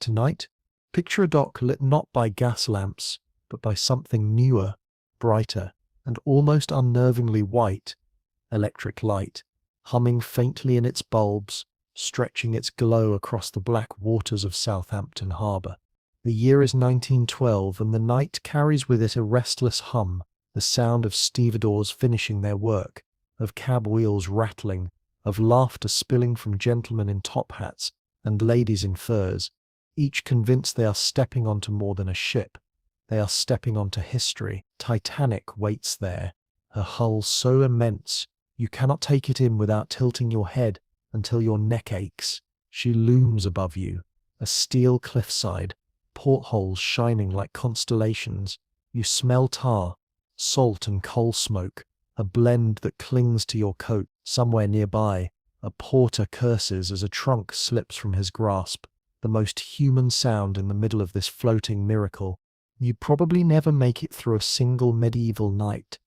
Tonight, picture a dock lit not by gas lamps, but by something newer, brighter, and almost unnervingly white, electric light, humming faintly in its bulbs, stretching its glow across the black waters of Southampton Harbour. The year is 1912, and the night carries with it a restless hum, the sound of stevedores finishing their work, of cab wheels rattling, of laughter spilling from gentlemen in top hats and ladies in furs, each convinced they are stepping onto more than a ship. They are stepping onto history. Titanic waits there, her hull so immense you cannot take it in without tilting your head until your neck aches. She looms above you, a steel cliffside, portholes shining like constellations. You smell tar, salt and coal smoke, a blend that clings to your coat. Somewhere nearby, a porter curses as a trunk slips from his grasp, the most human sound in the middle of this floating miracle. You probably never make it through a single medieval night,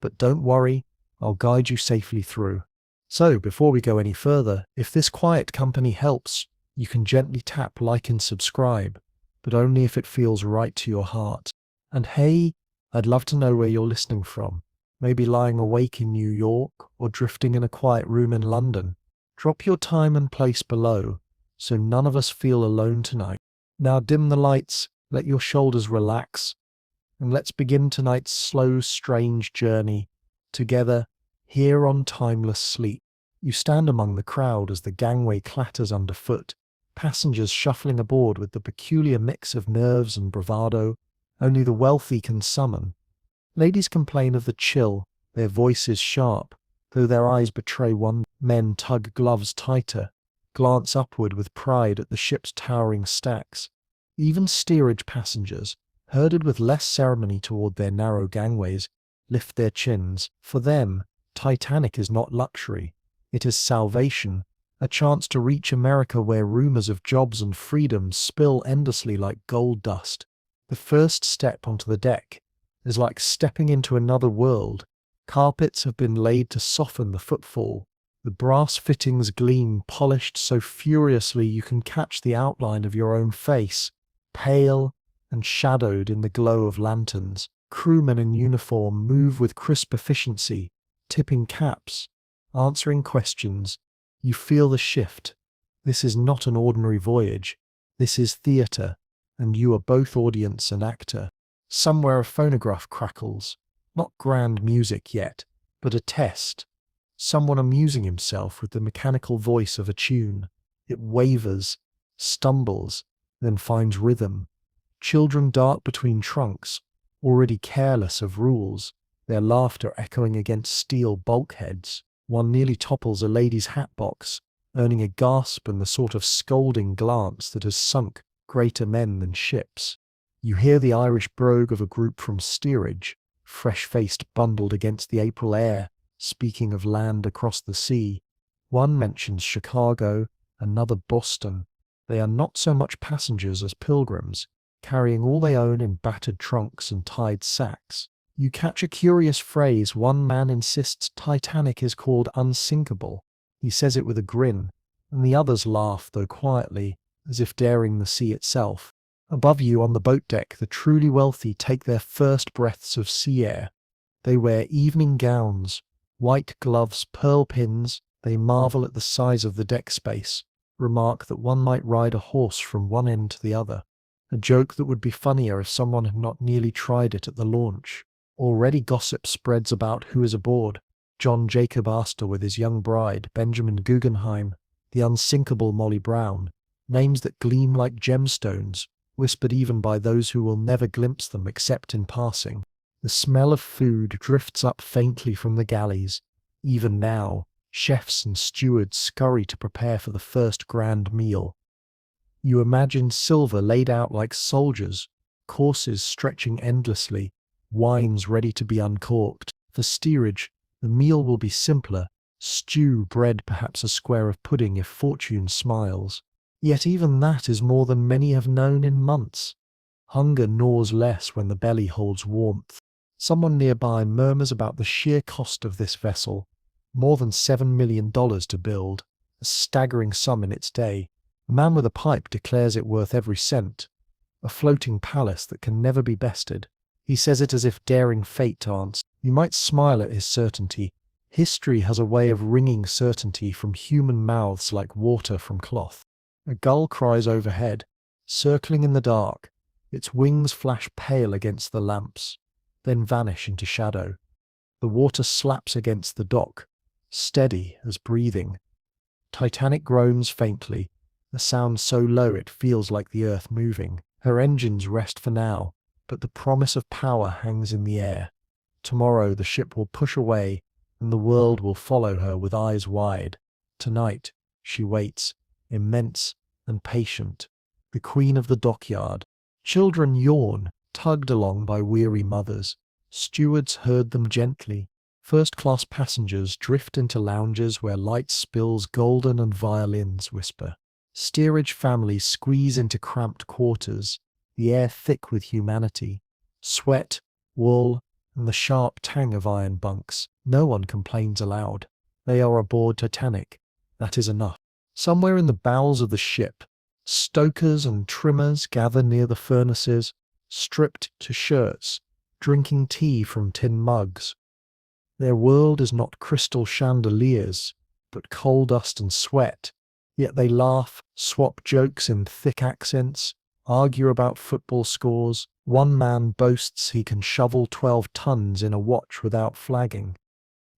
but don't worry, I'll guide you safely through. So, before we go any further, if this quiet company helps, you can gently tap like and subscribe, but only if it feels right to your heart. And hey, I'd love to know where you're listening from. Maybe lying awake in New York or drifting in a quiet room in London. Drop your time and place below, so none of us feel alone tonight. Now dim the lights, let your shoulders relax, and let's begin tonight's slow, strange journey together here on Timeless Sleep. You stand among the crowd as the gangway clatters underfoot, passengers shuffling aboard with the peculiar mix of nerves and bravado only the wealthy can summon. Ladies complain of the chill, their voices sharp, though their eyes betray wonder. Men tug gloves tighter, glance upward with pride at the ship's towering stacks. Even steerage passengers, herded with less ceremony toward their narrow gangways, lift their chins. For them, Titanic is not luxury. It is salvation, a chance to reach America where rumors of jobs and freedom spill endlessly like gold dust. The first step onto the deck is like stepping into another world. Carpets have been laid to soften the footfall. The brass fittings gleam, polished so furiously you can catch the outline of your own face, pale and shadowed in the glow of lanterns. Crewmen in uniform move with crisp efficiency, tipping caps, answering questions. You feel the shift. This is not an ordinary voyage. This is theatre, and you are both audience and actor. Somewhere a phonograph crackles, not grand music yet, but a test. Someone amusing himself with the mechanical voice of a tune. It wavers, stumbles, then finds rhythm. Children dart between trunks, already careless of rules, their laughter echoing against steel bulkheads. One nearly topples a lady's hat box, earning a gasp and the sort of scolding glance that has sunk greater men than ships. You hear the Irish brogue of a group from steerage, fresh-faced bundled against the April air, speaking of land across the sea. One mentions Chicago, another Boston. They are not so much passengers as pilgrims, carrying all they own in battered trunks and tied sacks. You catch a curious phrase. One man insists Titanic is called unsinkable. He says it with a grin, and the others laugh, though quietly, as if daring the sea itself. Above you on the boat deck, the truly wealthy take their first breaths of sea air. They wear evening gowns, white gloves, pearl pins. They marvel at the size of the deck space, remark that one might ride a horse from one end to the other. A joke that would be funnier if someone had not nearly tried it at the launch. Already gossip spreads about who is aboard. John Jacob Astor with his young bride, Benjamin Guggenheim, the unsinkable Molly Brown, names that gleam like gemstones, whispered even by those who will never glimpse them except in passing. The smell of food drifts up faintly from the galleys. Even now, chefs and stewards scurry to prepare for the first grand meal. You imagine silver laid out like soldiers, courses stretching endlessly, wines ready to be uncorked. For steerage, the meal will be simpler, stew, bread, perhaps a square of pudding if fortune smiles. Yet even that is more than many have known in months. Hunger gnaws less when the belly holds warmth. Someone nearby murmurs about the sheer cost of this vessel. More than $7 million to build, a staggering sum in its day. A man with a pipe declares it worth every cent, a floating palace that can never be bested. He says it as if daring fate to answer. You might smile at his certainty. History has a way of wringing certainty from human mouths like water from cloth. A gull cries overhead, circling in the dark. Its wings flash pale against the lamps, then vanish into shadow. The water slaps against the dock, steady as breathing. Titanic groans faintly, a sound so low it feels like the earth moving. Her engines rest for now, but the promise of power hangs in the air. Tomorrow the ship will push away, and the world will follow her with eyes wide. Tonight she waits, immense and patient, the queen of the dockyard. Children yawn, tugged along by weary mothers. Stewards herd them gently. First-class passengers drift into lounges where light spills golden and violins whisper. Steerage families squeeze into cramped quarters, the air thick with humanity. Sweat, wool, and the sharp tang of iron bunks. No one complains aloud. They are aboard Titanic. That is enough. Somewhere in the bowels of the ship, stokers and trimmers gather near the furnaces, stripped to shirts, drinking tea from tin mugs. Their world is not crystal chandeliers, but coal dust and sweat. Yet they laugh, swap jokes in thick accents, argue about football scores. One man boasts he can shovel 12 tons in a watch without flagging.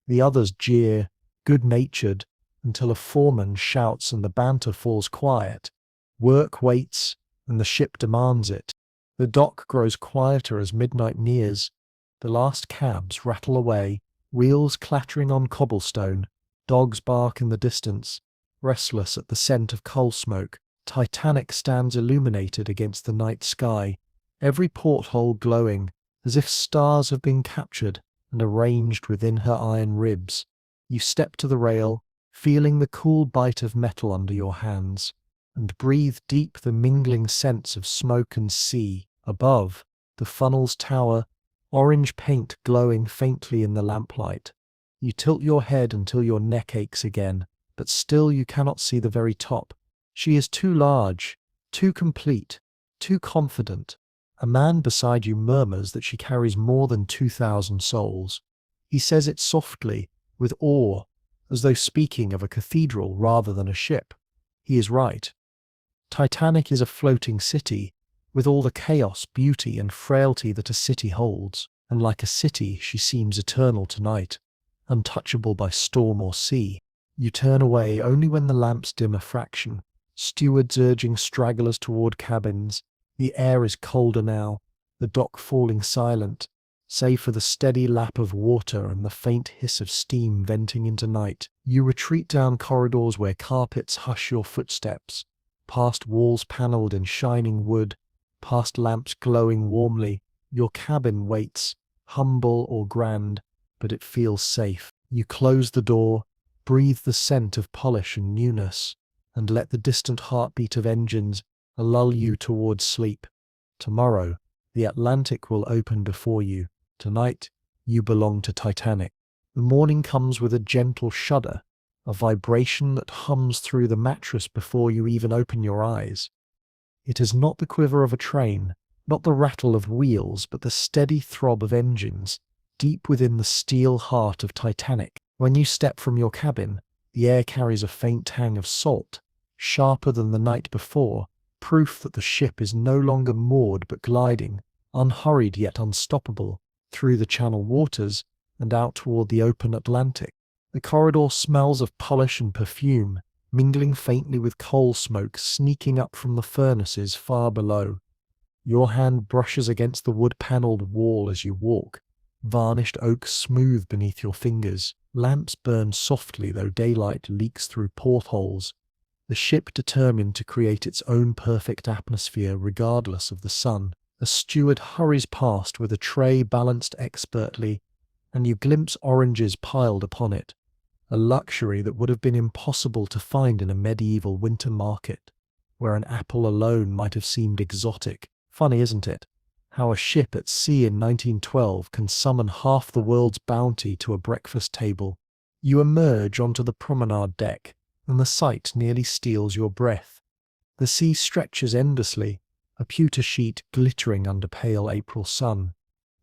The others jeer, good-natured, until a foreman shouts and the banter falls quiet. Work waits, and the ship demands it. The dock grows quieter as midnight nears. The last cabs rattle away, wheels clattering on cobblestone. Dogs bark in the distance, restless at the scent of coal smoke. Titanic stands illuminated against the night sky, every porthole glowing, as if stars have been captured and arranged within her iron ribs. You step to the rail, feeling the cool bite of metal under your hands, and breathe deep the mingling scents of smoke and sea. Above, the funnels tower, orange paint glowing faintly in the lamplight. You tilt your head until your neck aches again, but still you cannot see the very top. She is too large, too complete, too confident. A man beside you murmurs that she carries more than 2,000 souls. He says it softly, with awe, as though speaking of a cathedral rather than a ship. He is right. Titanic is a floating city, with all the chaos, beauty, and frailty that a city holds, and like a city she seems eternal tonight, untouchable by storm or sea. You turn away only when the lamps dim a fraction, stewards urging stragglers toward cabins. The air is colder now, the dock falling silent, save for the steady lap of water and the faint hiss of steam venting into night. You retreat down corridors where carpets hush your footsteps, past walls panelled in shining wood, past lamps glowing warmly. Your cabin waits, humble or grand, but it feels safe. You close the door, breathe the scent of polish and newness, and let the distant heartbeat of engines lull you towards sleep. Tomorrow, the Atlantic will open before you. Tonight, you belong to Titanic. The morning comes with a gentle shudder, a vibration that hums through the mattress before you even open your eyes. It is not the quiver of a train, not the rattle of wheels, but the steady throb of engines, deep within the steel heart of Titanic. When you step from your cabin, the air carries a faint tang of salt, sharper than the night before, proof that the ship is no longer moored but gliding, unhurried yet unstoppable, through the Channel waters and out toward the open Atlantic. The corridor smells of polish and perfume, mingling faintly with coal smoke sneaking up from the furnaces far below. Your hand brushes against the wood-panelled wall as you walk, varnished oak smooth beneath your fingers. Lamps burn softly though daylight leaks through portholes. The ship determined to create its own perfect atmosphere regardless of the sun. A steward hurries past with a tray balanced expertly, and you glimpse oranges piled upon it, a luxury that would have been impossible to find in a medieval winter market, where an apple alone might have seemed exotic. Funny, isn't it? How a ship at sea in 1912 can summon half the world's bounty to a breakfast table. You emerge onto the promenade deck, and the sight nearly steals your breath. The sea stretches endlessly, a pewter sheet glittering under pale April sun.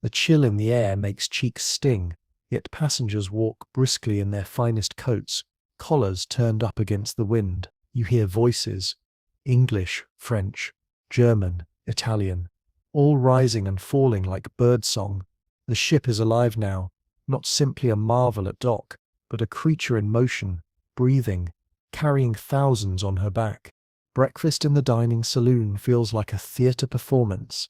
The chill in the air makes cheeks sting, yet passengers walk briskly in their finest coats, collars turned up against the wind. You hear voices, English, French, German, Italian, all rising and falling like birdsong. The ship is alive now, not simply a marvel at dock, but a creature in motion, breathing, carrying thousands on her back. Breakfast in the dining saloon feels like a theatre performance.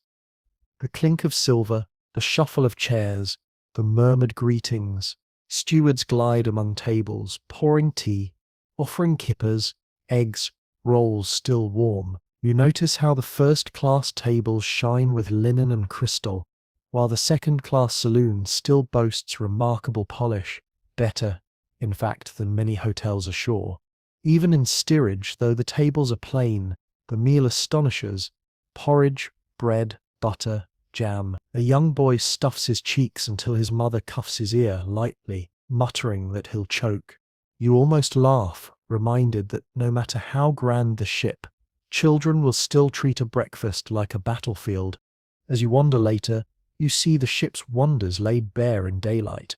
The clink of silver, the shuffle of chairs, the murmured greetings. Stewards glide among tables, pouring tea, offering kippers, eggs, rolls still warm. You notice how the first-class tables shine with linen and crystal, while the second-class saloon still boasts remarkable polish, better, in fact, than many hotels ashore. Even in steerage, though the tables are plain, the meal astonishes. Porridge, bread, butter, jam. A young boy stuffs his cheeks until his mother cuffs his ear lightly, muttering that he'll choke. You almost laugh, reminded that no matter how grand the ship, children will still treat a breakfast like a battlefield. As you wander later, you see the ship's wonders laid bare in daylight.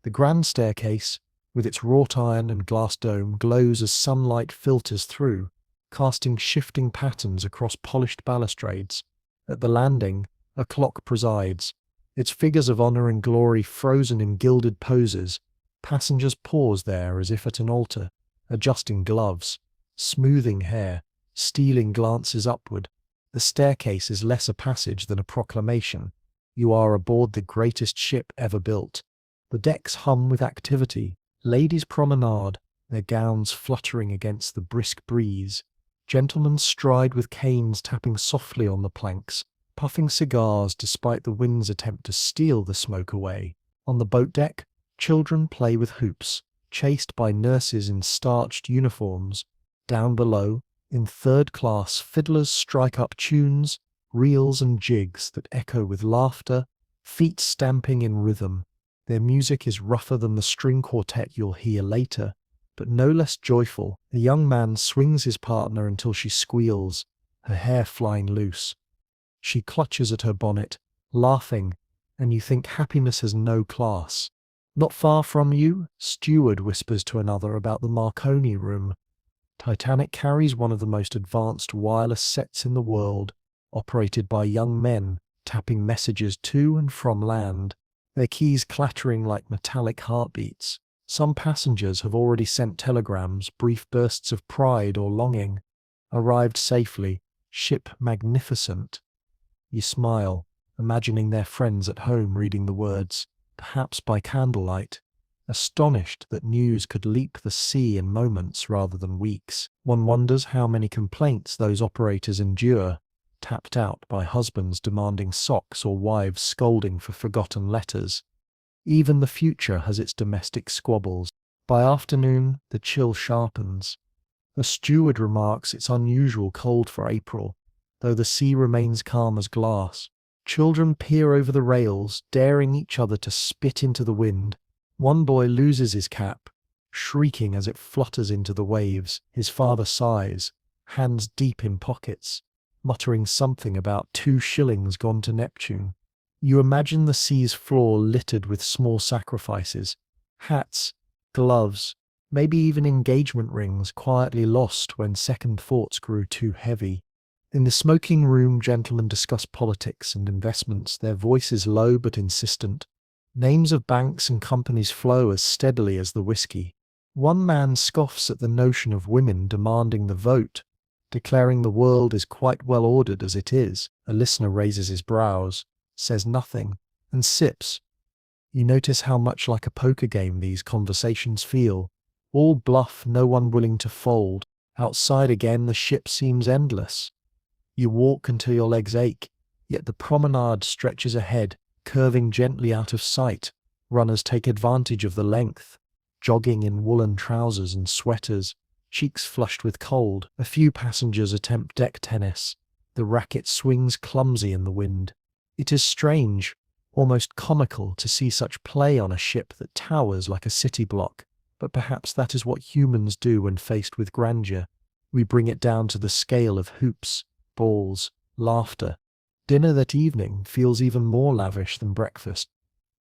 The grand staircase, with its wrought iron and glass dome, glows as sunlight filters through, casting shifting patterns across polished balustrades. At the landing, a clock presides, its figures of honor and glory frozen in gilded poses. Passengers pause there as if at an altar, adjusting gloves, smoothing hair, stealing glances upward. The staircase is less a passage than a proclamation. You are aboard the greatest ship ever built. The decks hum with activity. Ladies promenade, their gowns fluttering against the brisk breeze. Gentlemen stride with canes tapping softly on the planks, puffing cigars despite the wind's attempt to steal the smoke away. On the boat deck, children play with hoops, chased by nurses in starched uniforms. Down below, in third class, fiddlers strike up tunes, reels and jigs that echo with laughter, feet stamping in rhythm. Their music is rougher than the string quartet you'll hear later, but no less joyful. A young man swings his partner until she squeals, her hair flying loose. She clutches at her bonnet, laughing, and you think happiness has no class. Not far from you, steward whispers to another about the Marconi room. Titanic carries one of the most advanced wireless sets in the world, operated by young men, tapping messages to and from land, their keys clattering like metallic heartbeats. Some passengers have already sent telegrams, brief bursts of pride or longing. Arrived safely, ship magnificent. You smile, imagining their friends at home reading the words, perhaps by candlelight, astonished that news could leap the sea in moments rather than weeks. One wonders how many complaints those operators endure, tapped out by husbands demanding socks or wives scolding for forgotten letters. Even the future has its domestic squabbles. By afternoon, the chill sharpens. The steward remarks it's unusual cold for April, though the sea remains calm as glass. Children peer over the rails, daring each other to spit into the wind. One boy loses his cap, shrieking as it flutters into the waves. His father sighs, hands deep in pockets, muttering something about 2 shillings gone to Neptune. You imagine the sea's floor littered with small sacrifices, hats, gloves, maybe even engagement rings quietly lost when second thoughts grew too heavy. In the smoking room, gentlemen discuss politics and investments, their voices low but insistent. Names of banks and companies flow as steadily as the whiskey. One man scoffs at the notion of women demanding the vote, declaring the world is quite well ordered as it is. A listener raises his brows, says nothing, and sips. You notice how much like a poker game these conversations feel. All bluff, no one willing to fold. Outside again, the ship seems endless. You walk until your legs ache, yet the promenade stretches ahead, curving gently out of sight. Runners take advantage of the length, jogging in woolen trousers and sweaters, cheeks flushed with cold. A few passengers attempt deck tennis. The racket swings clumsy in the wind. It is strange, almost comical, to see such play on a ship that towers like a city block, but perhaps that is what humans do when faced with grandeur. We bring it down to the scale of hoops, balls, laughter. Dinner that evening feels even more lavish than breakfast.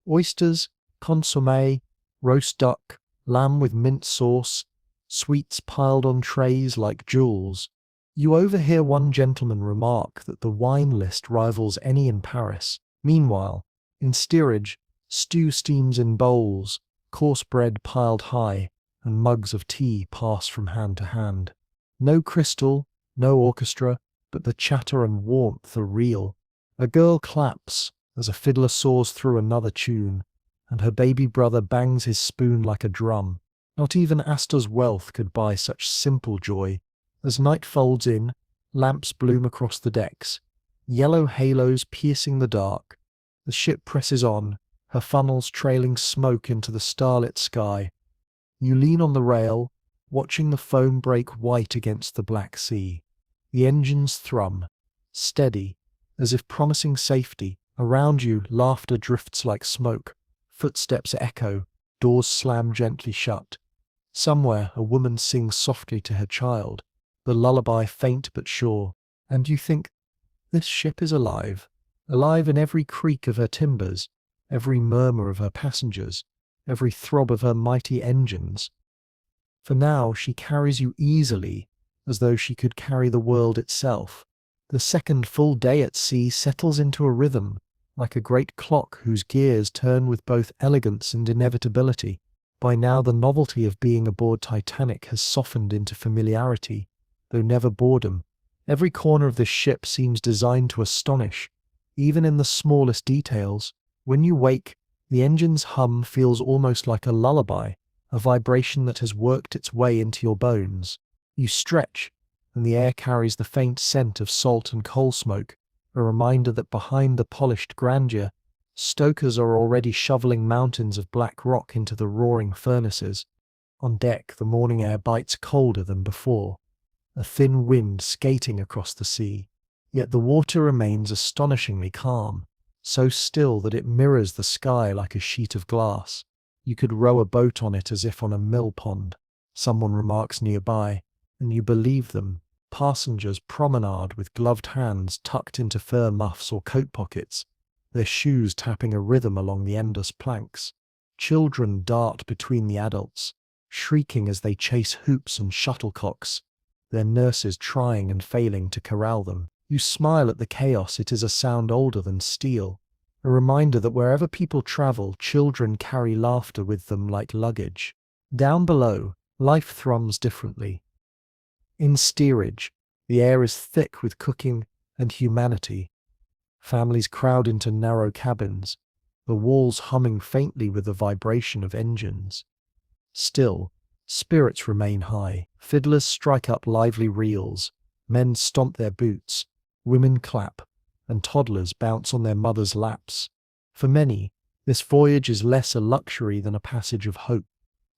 Oysters, consommé, roast duck, lamb with mint sauce, sweets piled on trays like jewels. You overhear one gentleman remark that the wine list rivals any in Paris. Meanwhile, in steerage, stew steams in bowls, coarse bread piled high, and mugs of tea pass from hand to hand. No crystal, no orchestra, but the chatter and warmth are real. A girl claps as a fiddler saws through another tune, and her baby brother bangs his spoon like a drum. Not even Astor's wealth could buy such simple joy. As night folds in, lamps bloom across the decks, yellow halos piercing the dark. The ship presses on, her funnels trailing smoke into the starlit sky. You lean on the rail, watching the foam break white against the black sea. The engines thrum, steady, as if promising safety. Around you, laughter drifts like smoke. Footsteps echo, doors slam gently shut. Somewhere, a woman sings softly to her child, the lullaby faint but sure, and you think, this ship is alive. Alive in every creak of her timbers, every murmur of her passengers, every throb of her mighty engines. For now she carries you easily, as though she could carry the world itself. The second full day at sea settles into a rhythm, like a great clock whose gears turn with both elegance and inevitability. By now the novelty of being aboard Titanic has softened into familiarity, though never boredom. Every corner of this ship seems designed to astonish, even in the smallest details. When you wake, the engine's hum feels almost like a lullaby, a vibration that has worked its way into your bones. You stretch, and the air carries the faint scent of salt and coal smoke, a reminder that behind the polished grandeur, stokers are already shoveling mountains of black rock into the roaring furnaces. On deck, the morning air bites colder than before, a thin wind skating across the sea. Yet the water remains astonishingly calm, so still that it mirrors the sky like a sheet of glass. You could row a boat on it as if on a mill pond. Someone remarks nearby, and you believe them. Passengers promenade with gloved hands tucked into fur muffs or coat pockets, their shoes tapping a rhythm along the endless planks. Children dart between the adults, shrieking as they chase hoops and shuttlecocks, their nurses trying and failing to corral them. You smile at the chaos. It is a sound older than steel, a reminder that wherever people travel, children carry laughter with them like luggage. Down below, life thrums differently. In steerage, the air is thick with cooking and humanity. Families crowd into narrow cabins, the walls humming faintly with the vibration of engines. Still, spirits remain high. Fiddlers strike up lively reels, men stomp their boots, women clap, and toddlers bounce on their mothers' laps. For many, this voyage is less a luxury than a passage of hope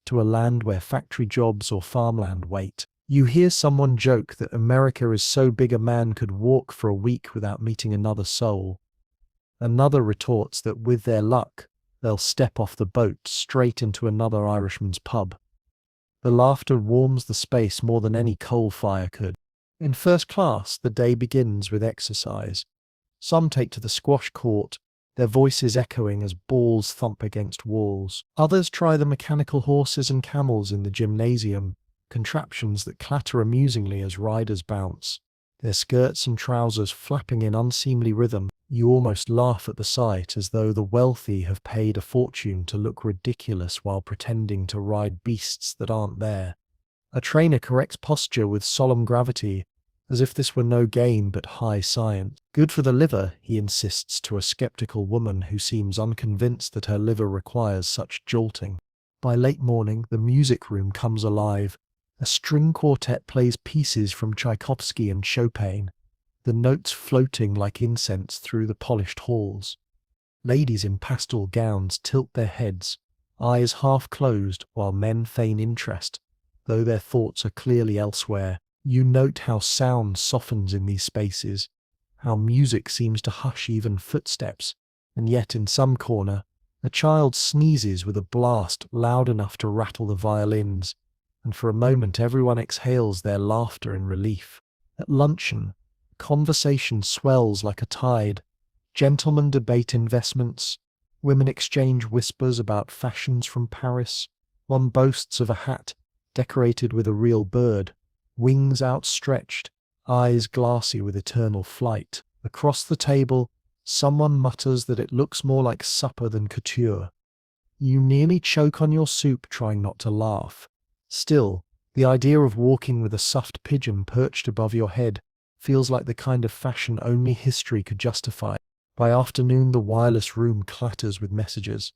to a land where factory jobs or farmland wait. You hear someone joke that America is so big a man could walk for a week without meeting another soul. Another retorts that with their luck, they'll step off the boat straight into another Irishman's pub. The laughter warms the space more than any coal fire could. In first class, the day begins with exercise. Some take to the squash court, their voices echoing as balls thump against walls. Others try the mechanical horses and camels in the gymnasium, contraptions that clatter amusingly as riders bounce, their skirts and trousers flapping in unseemly rhythm. You almost laugh at the sight, as though the wealthy have paid a fortune to look ridiculous while pretending to ride beasts that aren't there. A trainer corrects posture with solemn gravity, as if this were no game but high science. Good for the liver, he insists to a skeptical woman who seems unconvinced that her liver requires such jolting. By late morning, the music room comes alive. A string quartet plays pieces from Tchaikovsky and Chopin, the notes floating like incense through the polished halls. Ladies in pastel gowns tilt their heads, eyes half closed, while men feign interest, though their thoughts are clearly elsewhere. You note how sound softens in these spaces, how music seems to hush even footsteps, and yet in some corner, a child sneezes with a blast loud enough to rattle the violins. and for a moment everyone exhales their laughter in relief. At luncheon, conversation swells like a tide. Gentlemen debate investments. Women exchange whispers about fashions from Paris. One boasts of a hat decorated with a real bird, wings outstretched, eyes glassy with eternal flight. Across the table, someone mutters that it looks more like supper than couture. You nearly choke on your soup trying not to laugh. Still, the idea of walking with a stuffed pigeon perched above your head feels like the kind of fashion only history could justify. By afternoon, the wireless room clatters with messages.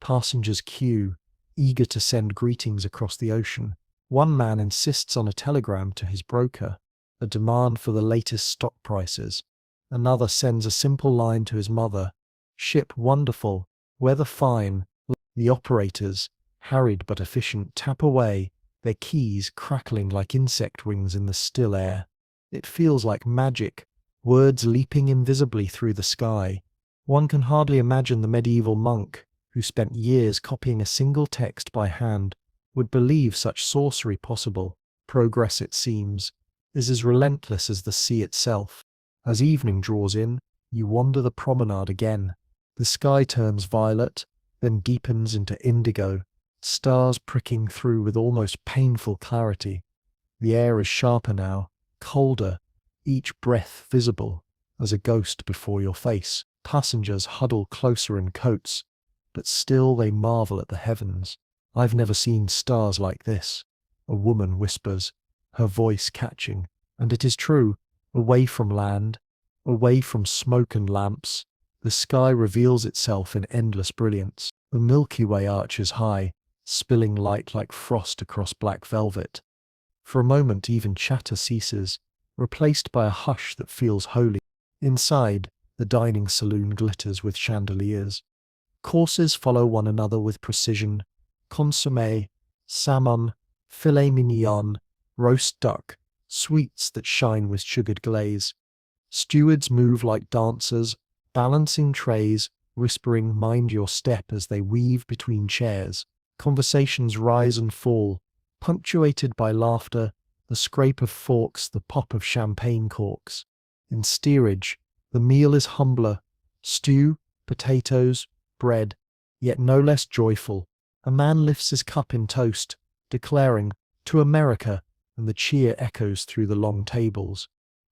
Passengers queue, eager to send greetings across the ocean. One man insists on a telegram to his broker, a demand for the latest stock prices. Another sends a simple line to his mother, "Ship wonderful, weather fine." The operators, harried but efficient, tap away, their keys crackling like insect wings in the still air. It feels like magic, words leaping invisibly through the sky. One can hardly imagine the medieval monk, who spent years copying a single text by hand, would believe such sorcery possible. Progress, it seems, is as relentless as the sea itself. As evening draws in, you wander the promenade again. The sky turns violet, then deepens into indigo, stars pricking through with almost painful clarity. The air is sharper now, colder, each breath visible as a ghost before your face. Passengers huddle closer in coats, but still they marvel at the heavens. "I've never seen stars like this," a woman whispers, her voice catching. And it is true. Away from land, away from smoke and lamps, the sky reveals itself in endless brilliance. The Milky Way arches high, spilling light like frost across black velvet. For a moment even chatter ceases, replaced by a hush that feels holy. Inside, the dining saloon glitters with chandeliers. Courses follow one another with precision. Consommé, salmon, filet mignon, roast duck, sweets that shine with sugared glaze. Stewards move like dancers, balancing trays, whispering "mind your step" as they weave between chairs. Conversations rise and fall, punctuated by laughter, the scrape of forks, the pop of champagne corks. In steerage, the meal is humbler: stew, potatoes, bread, yet no less joyful. A man lifts his cup in toast, declaring, "To America," and the cheer echoes through the long tables.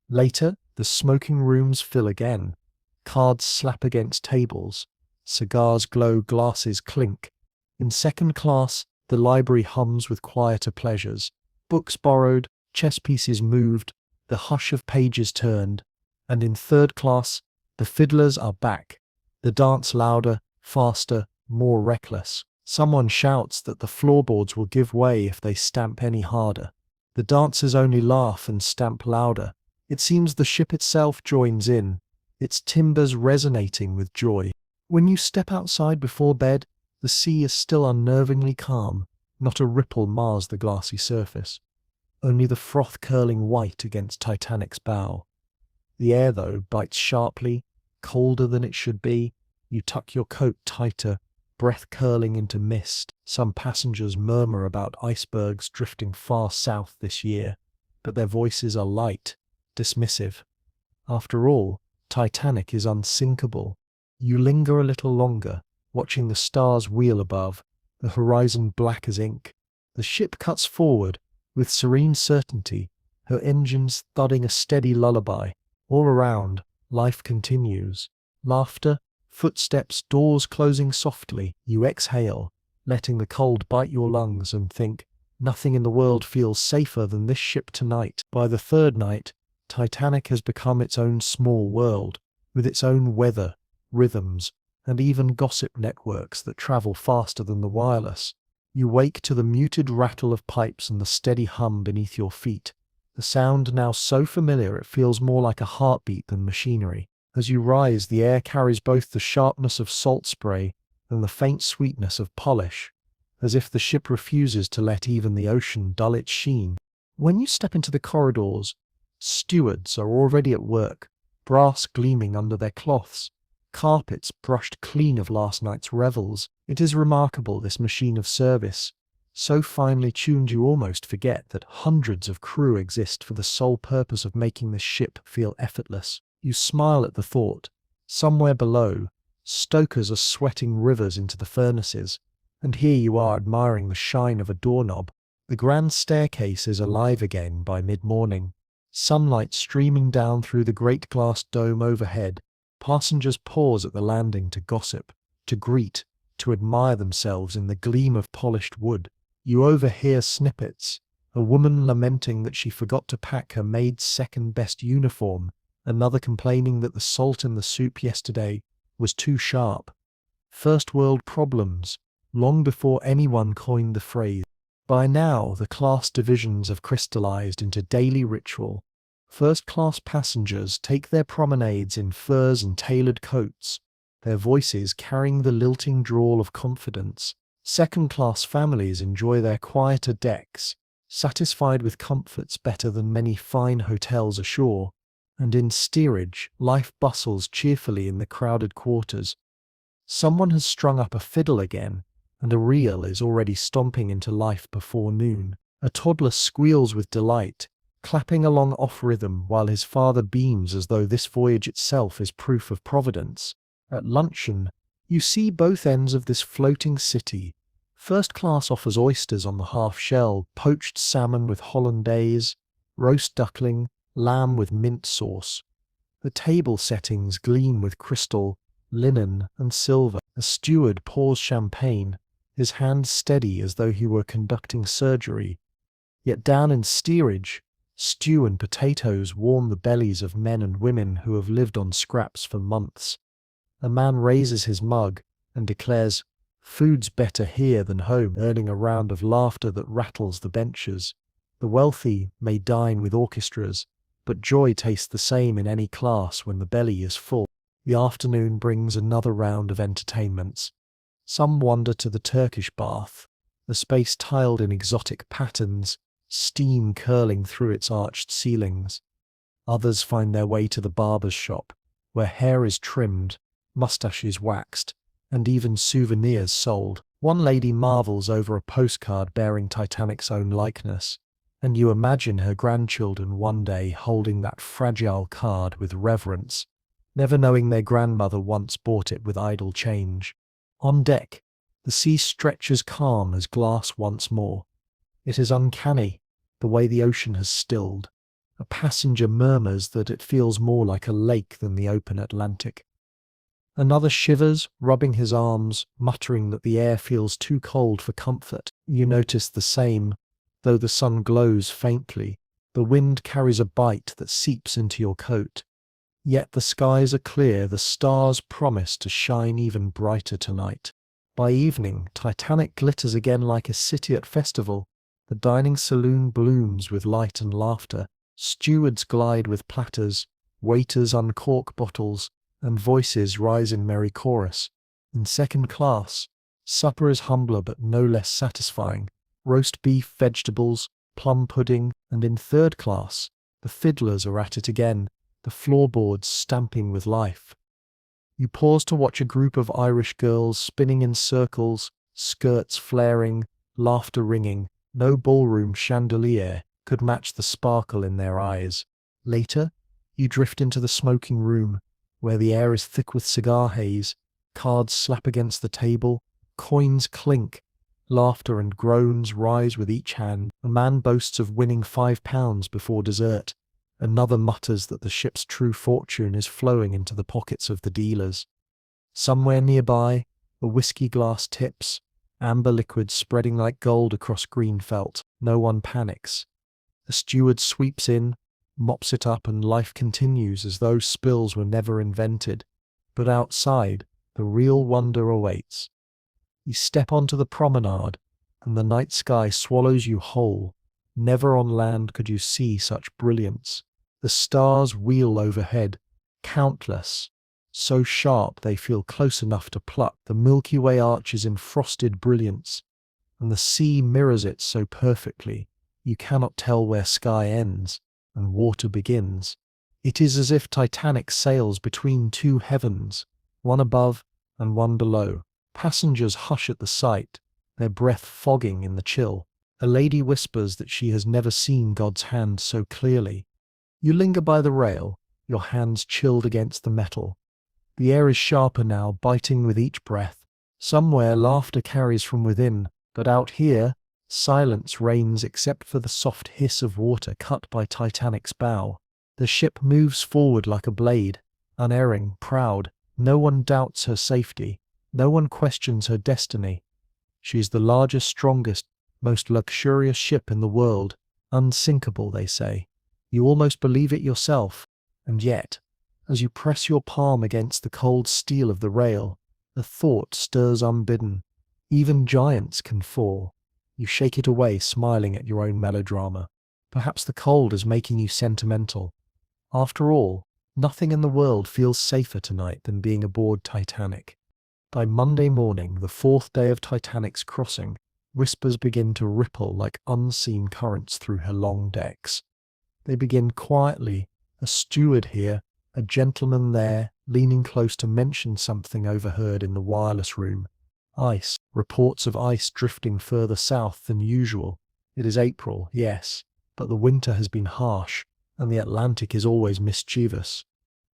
Later, the smoking rooms fill again. Cards slap against tables. Cigars glow, glasses clink. In second class, the library hums with quieter pleasures. Books borrowed, chess pieces moved, the hush of pages turned. And in third class, the fiddlers are back. The dance louder, faster, more reckless. Someone shouts that the floorboards will give way if they stamp any harder. The dancers only laugh and stamp louder. It seems the ship itself joins in, its timbers resonating with joy. When you step outside before bed, the sea is still unnervingly calm. Not a ripple mars the glassy surface, only the froth curling white against Titanic's bow. The air, though, bites sharply, colder than it should be. You tuck your coat tighter, breath curling into mist. Some passengers murmur about icebergs drifting far south this year, but their voices are light, dismissive. After all, Titanic is unsinkable. You linger a little longer, watching the stars wheel above, the horizon black as ink. The ship cuts forward, with serene certainty, her engines thudding a steady lullaby. All around, life continues. Laughter, footsteps, doors closing softly. You exhale, letting the cold bite your lungs, and think, nothing in the world feels safer than this ship tonight. By the third night, Titanic has become its own small world, with its own weather, rhythms, and even gossip networks that travel faster than the wireless. You wake to the muted rattle of pipes and the steady hum beneath your feet, the sound now so familiar it feels more like a heartbeat than machinery. As you rise, the air carries both the sharpness of salt spray and the faint sweetness of polish, as if the ship refuses to let even the ocean dull its sheen. When you step into the corridors, stewards are already at work, brass gleaming under their cloths, carpets brushed clean of last night's revels. It is remarkable, this machine of service, so finely tuned you almost forget that hundreds of crew exist for the sole purpose of making the ship feel effortless. You smile at the thought. Somewhere below, stokers are sweating rivers into the furnaces, and here you are admiring the shine of a doorknob. The grand staircase is alive again by mid-morning, sunlight streaming down through the great glass dome overhead. Passengers pause at the landing to gossip, to greet, to admire themselves in the gleam of polished wood. You overhear snippets, a woman lamenting that she forgot to pack her maid's second-best uniform, another complaining that the salt in the soup yesterday was too sharp. First-world problems, long before anyone coined the phrase. By now, the class divisions have crystallized into daily ritual. First-class passengers take their promenades in furs and tailored coats, their voices carrying the lilting drawl of confidence. Second-class families enjoy their quieter decks, satisfied with comforts better than many fine hotels ashore. And in steerage, life bustles cheerfully in the crowded quarters. Someone has strung up a fiddle again, and a reel is already stomping into life before noon. A toddler squeals with delight, clapping along off rhythm while his father beams as though this voyage itself is proof of providence. At luncheon, you see both ends of this floating city. First class offers oysters on the half-shell, poached salmon with hollandaise, roast duckling, lamb with mint sauce. The table settings gleam with crystal, linen, and silver. A steward pours champagne, his hand steady as though he were conducting surgery. Yet down in steerage, stew and potatoes warm the bellies of men and women who have lived on scraps for months. A man raises his mug and declares, "Food's better here than home," earning a round of laughter that rattles the benches. The wealthy may dine with orchestras, but joy tastes the same in any class when the belly is full. The afternoon brings another round of entertainments. Some wander to the Turkish bath, the space tiled in exotic patterns, steam curling through its arched ceilings. Others find their way to the barber's shop, where hair is trimmed, mustaches waxed, and even souvenirs sold. One lady marvels over a postcard bearing Titanic's own likeness, and you imagine her grandchildren one day holding that fragile card with reverence, never knowing their grandmother once bought it with idle change. On deck, the sea stretches calm as glass once more. It is uncanny, the way the ocean has stilled. A passenger murmurs that it feels more like a lake than the open Atlantic. Another shivers, rubbing his arms, muttering that the air feels too cold for comfort. You notice the same, though the sun glows faintly. The wind carries a bite that seeps into your coat. Yet the skies are clear, the stars promise to shine even brighter tonight. By evening, Titanic glitters again like a city at festival. The dining saloon blooms with light and laughter. Stewards glide with platters, waiters uncork bottles, and voices rise in merry chorus. In second class, supper is humbler but no less satisfying. Roast beef, vegetables, plum pudding, and in third class, the fiddlers are at it again, the floorboards stamping with life. You pause to watch a group of Irish girls spinning in circles, skirts flaring, laughter ringing. No ballroom chandelier could match the sparkle in their eyes. Later, you drift into the smoking room, where the air is thick with cigar haze, cards slap against the table, coins clink, laughter and groans rise with each hand. A man boasts of winning £5 before dessert. Another mutters that the ship's true fortune is flowing into the pockets of the dealers. Somewhere nearby, a whiskey glass tips, amber liquid spreading like gold across green felt. No one panics. The steward sweeps in, mops it up, and life continues as though spills were never invented. But outside, the real wonder awaits. You step onto the promenade, and the night sky swallows you whole. Never on land could you see such brilliance. The stars wheel overhead, countless, so sharp they feel close enough to pluck. The Milky Way arches in frosted brilliance, and the sea mirrors it so perfectly, you cannot tell where sky ends and water begins. It is as if Titanic sails between two heavens, one above and one below. Passengers hush at the sight, their breath fogging in the chill. A lady whispers that she has never seen God's hand so clearly. You linger by the rail, your hands chilled against the metal. The air is sharper now, biting with each breath. Somewhere laughter carries from within, but out here, silence reigns except for the soft hiss of water cut by Titanic's bow. The ship moves forward like a blade, unerring, proud. No one doubts her safety. No one questions her destiny. She is the largest, strongest, most luxurious ship in the world. Unsinkable, they say. You almost believe it yourself. And yet, as you press your palm against the cold steel of the rail, the thought stirs unbidden. Even giants can fall. You shake it away, smiling at your own melodrama. Perhaps the cold is making you sentimental. After all, nothing in the world feels safer tonight than being aboard Titanic. By Monday morning, the 4th day of Titanic's crossing, whispers begin to ripple like unseen currents through her long decks. They begin quietly, a steward here, a gentleman there, leaning close to mention something overheard in the wireless room. Ice, reports of ice drifting further south than usual. It is April, yes, but the winter has been harsh, and the Atlantic is always mischievous.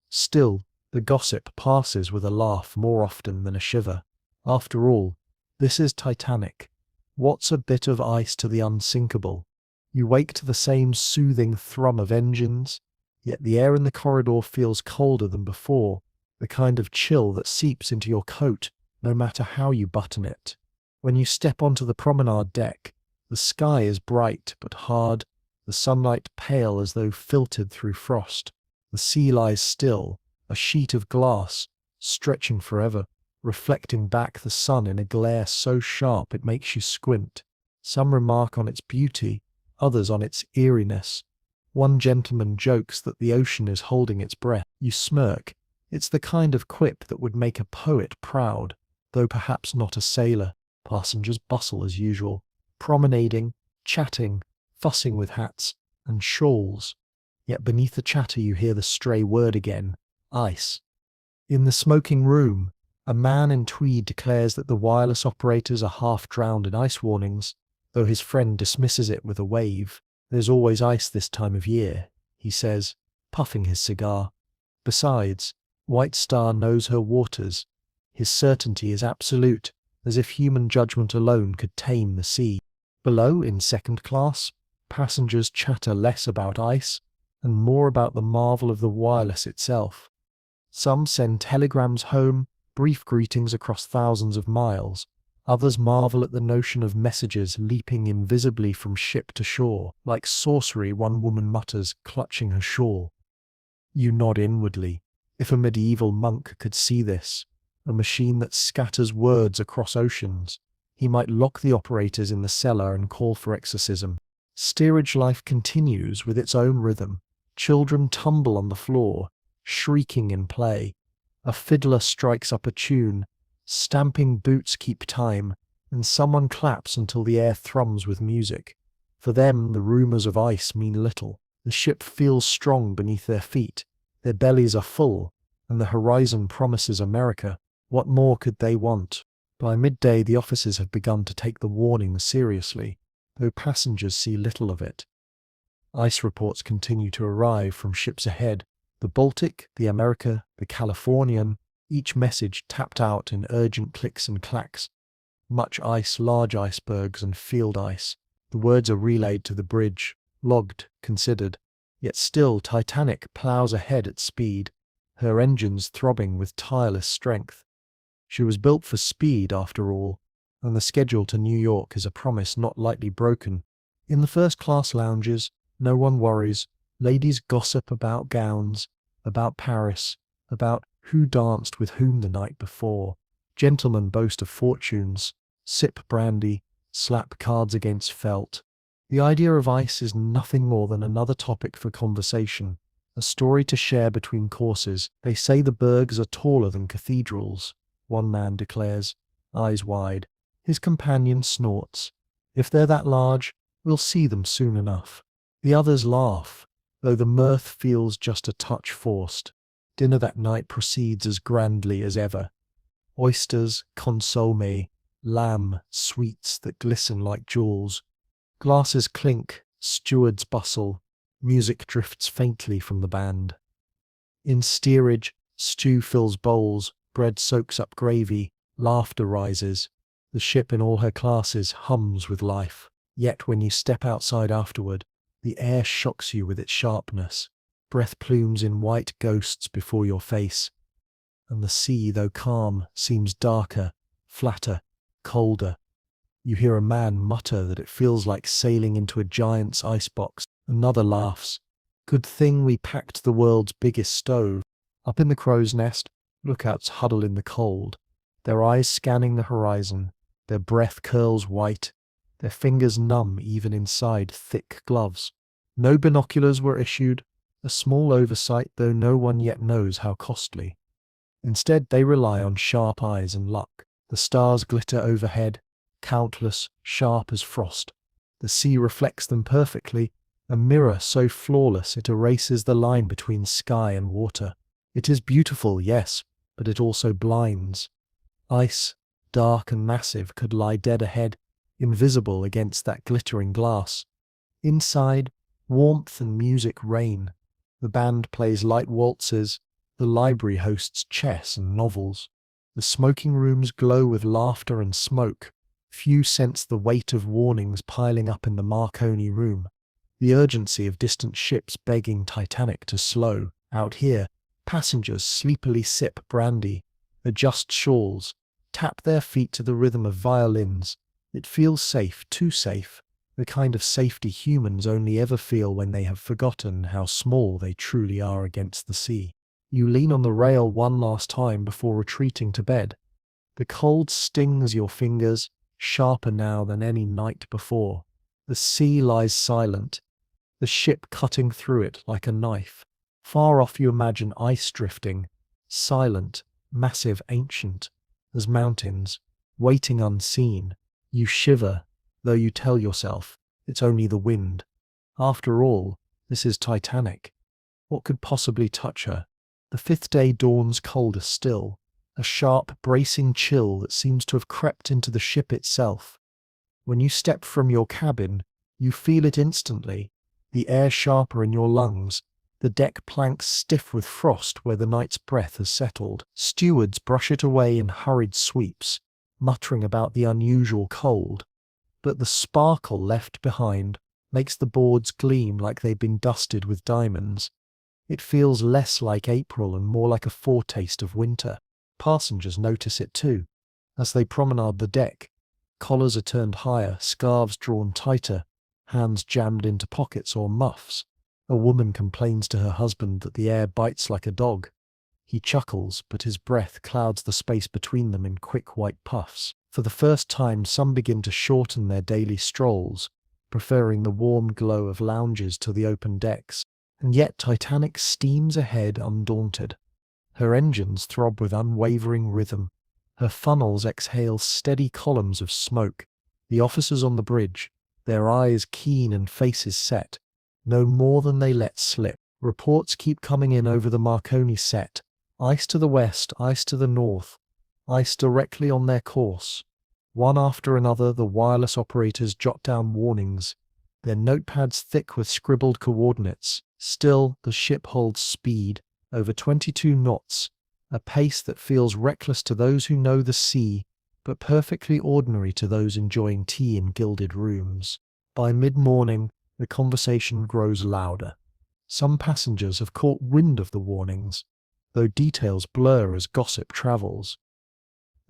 Still, the gossip passes with a laugh more often than a shiver. After all, this is Titanic. What's a bit of ice to the unsinkable? You wake to the same soothing thrum of engines, yet the air in the corridor feels colder than before, the kind of chill that seeps into your coat no matter how you button it. When you step onto the promenade deck, the sky is bright but hard, the sunlight pale as though filtered through frost. The sea lies still, a sheet of glass, stretching forever, reflecting back the sun in a glare so sharp it makes you squint. Some remark on its beauty, others on its eeriness. One gentleman jokes that the ocean is holding its breath. You smirk. It's the kind of quip that would make a poet proud, though perhaps not a sailor. Passengers bustle as usual, promenading, chatting, fussing with hats and shawls. Yet beneath the chatter you hear the stray word again, ice. In the smoking room, a man in tweed declares that the wireless operators are half drowned in ice warnings, though his friend dismisses it with a wave. There's always ice this time of year, he says, puffing his cigar. Besides, White Star knows her waters. His certainty is absolute, as if human judgment alone could tame the sea. Below, in second class, passengers chatter less about ice and more about the marvel of the wireless itself. Some send telegrams home, brief greetings across thousands of miles. Others marvel at the notion of messages leaping invisibly from ship to shore, like sorcery, one woman mutters, clutching her shawl. You nod inwardly. If a medieval monk could see this, a machine that scatters words across oceans, he might lock the operators in the cellar and call for exorcism. Steerage life continues with its own rhythm. Children tumble on the floor, shrieking in play. A fiddler strikes up a tune. Stamping boots keep time, and someone claps until the air thrums with music. For them, the rumours of ice mean little. The ship feels strong beneath their feet. Their bellies are full, and the horizon promises America. What more could they want? By midday, the officers have begun to take the warning seriously, though passengers see little of it. Ice reports continue to arrive from ships ahead. The Baltic, the America, the Californian, each message tapped out in urgent clicks and clacks. Much ice, large icebergs, and field ice. The words are relayed to the bridge, logged, considered. Yet still Titanic plows ahead at speed, her engines throbbing with tireless strength. She was built for speed, after all, and the schedule to New York is a promise not lightly broken. In the first-class lounges, no one worries. Ladies gossip about gowns, about Paris, about who danced with whom the night before. Gentlemen boast of fortunes, sip brandy, slap cards against felt. The idea of ice is nothing more than another topic for conversation, a story to share between courses. They say the bergs are taller than cathedrals, one man declares, eyes wide. His companion snorts. If they're that large, we'll see them soon enough. The others laugh, though the mirth feels just a touch forced. Dinner that night proceeds as grandly as ever. Oysters, consomme, lamb, sweets that glisten like jewels. Glasses clink, stewards bustle, music drifts faintly from the band. In steerage, stew fills bowls, bread soaks up gravy, laughter rises. The ship in all her classes hums with life. Yet when you step outside afterward, the air shocks you with its sharpness. Breath plumes in white ghosts before your face. And the sea, though calm, seems darker, flatter, colder. You hear a man mutter that it feels like sailing into a giant's icebox. Another laughs. Good thing we packed the world's biggest stove. Up in the crow's nest, lookouts huddle in the cold, their eyes scanning the horizon, their breath curls white, their fingers numb even inside thick gloves. No binoculars were issued, a small oversight though no one yet knows how costly. Instead they rely on sharp eyes and luck. The stars glitter overhead, countless, sharp as frost. The sea reflects them perfectly, a mirror so flawless it erases the line between sky and water. It is beautiful, yes, but it also blinds. Ice, dark and massive, could lie dead ahead, invisible against that glittering glass. Inside, warmth and music reign. The band plays light waltzes, the library hosts chess and novels. The smoking rooms glow with laughter and smoke. Few sense the weight of warnings piling up in the Marconi room. The urgency of distant ships begging Titanic to slow. Out here, passengers sleepily sip brandy, adjust shawls, tap their feet to the rhythm of violins. It feels safe, too safe, the kind of safety humans only ever feel when they have forgotten how small they truly are against the sea. You lean on the rail one last time before retreating to bed. The cold stings your fingers, sharper now than any night before. The sea lies silent, the ship cutting through it like a knife. Far off you imagine ice drifting, silent, massive, ancient, as mountains, waiting unseen. You shiver, though you tell yourself, it's only the wind. After all, this is Titanic. What could possibly touch her? The fifth day dawns colder still, a sharp, bracing chill that seems to have crept into the ship itself. When you step from your cabin, you feel it instantly, the air sharper in your lungs, the deck planks stiff with frost where the night's breath has settled. Stewards brush it away in hurried sweeps, muttering about the unusual cold. But the sparkle left behind makes the boards gleam like they've been dusted with diamonds. It feels less like April and more like a foretaste of winter. Passengers notice it too. As they promenade the deck, collars are turned higher, scarves drawn tighter, hands jammed into pockets or muffs. A woman complains to her husband that the air bites like a dog. He chuckles, but his breath clouds the space between them in quick white puffs. For the first time, some begin to shorten their daily strolls, preferring the warm glow of lounges to the open decks. And yet Titanic steams ahead undaunted. Her engines throb with unwavering rhythm. Her funnels exhale steady columns of smoke. The officers on the bridge, their eyes keen and faces set, know more than they let slip. Reports keep coming in over the Marconi set. Ice to the west, ice to the north, ice directly on their course. One after another, the wireless operators jot down warnings, their notepads thick with scribbled coordinates. Still, the ship holds speed, over 22 knots, a pace that feels reckless to those who know the sea, but perfectly ordinary to those enjoying tea in gilded rooms. By mid-morning, the conversation grows louder. Some passengers have caught wind of the warnings, though details blur as gossip travels.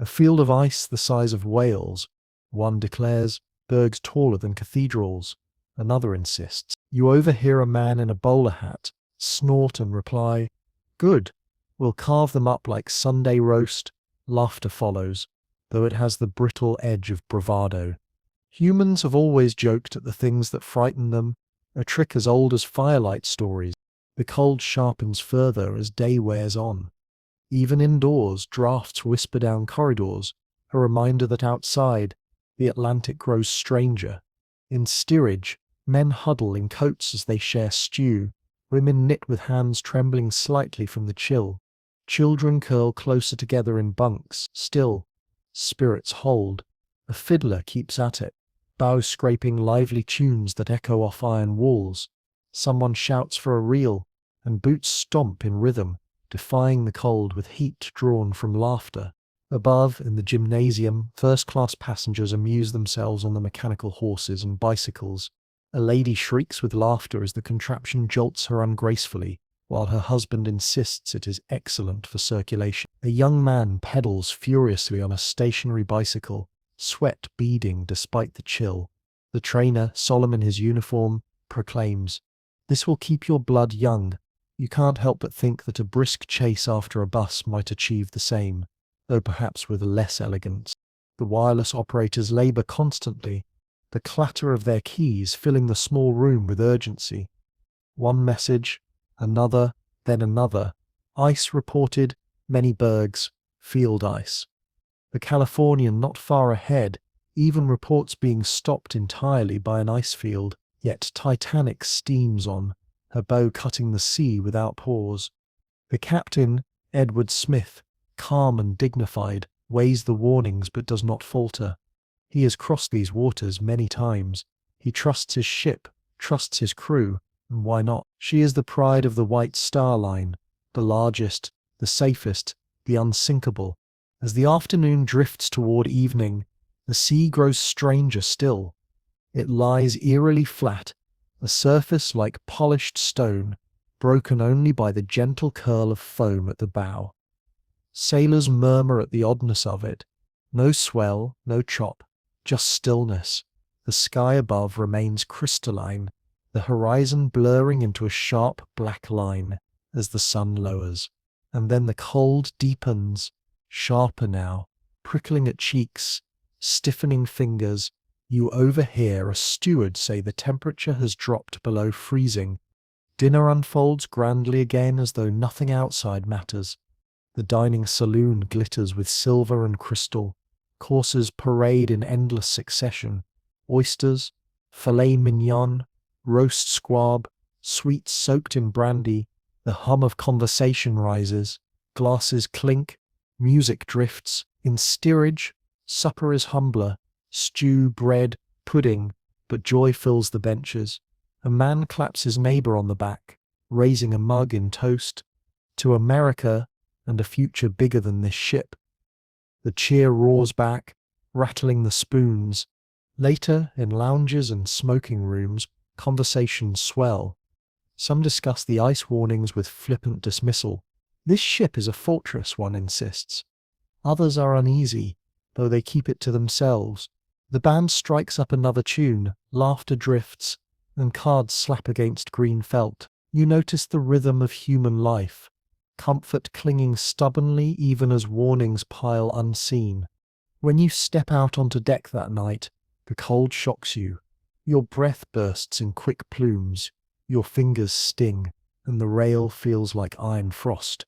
A field of ice the size of Wales, one declares, bergs taller than cathedrals. Another insists. You overhear a man in a bowler hat snort and reply, "Good, we'll carve them up like Sunday roast." Laughter follows, though it has the brittle edge of bravado. Humans have always joked at the things that frighten them, a trick as old as firelight stories. The cold sharpens further as day wears on. Even indoors, drafts whisper down corridors, a reminder that outside, the Atlantic grows stranger. In steerage, men huddle in coats as they share stew, women knit with hands trembling slightly from the chill. Children curl closer together in bunks. Still, spirits hold. A fiddler keeps at it, bows scraping lively tunes that echo off iron walls. Someone shouts for a reel, and boots stomp in rhythm, defying the cold with heat drawn from laughter. Above, in the gymnasium, first-class passengers amuse themselves on the mechanical horses and bicycles. A lady shrieks with laughter as the contraption jolts her ungracefully, while her husband insists it is excellent for circulation. A young man pedals furiously on a stationary bicycle, sweat beading despite the chill. The trainer, solemn in his uniform, proclaims, "This will keep your blood young." You can't help but think that a brisk chase after a bus might achieve the same, though perhaps with less elegance. The wireless operators labour constantly, the clatter of their keys filling the small room with urgency. One message, another, then another. Ice reported, many bergs, field ice. The Californian not far ahead even reports being stopped entirely by an ice field, yet Titanic steams on, her bow cutting the sea without pause. The captain, Edward Smith, calm and dignified, weighs the warnings but does not falter. He has crossed these waters many times. He trusts his ship, trusts his crew, and why not? She is the pride of the White Star Line, the largest, the safest, the unsinkable. As the afternoon drifts toward evening, the sea grows stranger still. It lies eerily flat, a surface like polished stone, broken only by the gentle curl of foam at the bow. Sailors murmur at the oddness of it. No swell, no chop, just stillness. The sky above remains crystalline, the horizon blurring into a sharp black line as the sun lowers. And then the cold deepens, sharper now, prickling at cheeks, stiffening fingers. You overhear a steward say the temperature has dropped below freezing. Dinner unfolds grandly again as though nothing outside matters. The dining saloon glitters with silver and crystal. Courses parade in endless succession. Oysters, filet mignon, roast squab, sweets soaked in brandy. The hum of conversation rises. Glasses clink. Music drifts. In steerage, supper is humbler. Stew, bread, pudding, but joy fills the benches. A man claps his neighbor on the back, raising a mug in toast. To America and a future bigger than this ship. The cheer roars back, rattling the spoons. Later, in lounges and smoking rooms, conversations swell. Some discuss the ice warnings with flippant dismissal. This ship is a fortress, one insists. Others are uneasy, though they keep it to themselves. The band strikes up another tune, laughter drifts, and cards slap against green felt. You notice the rhythm of human life, comfort clinging stubbornly even as warnings pile unseen. When you step out onto deck that night, the cold shocks you. Your breath bursts in quick plumes, your fingers sting, and the rail feels like iron frost.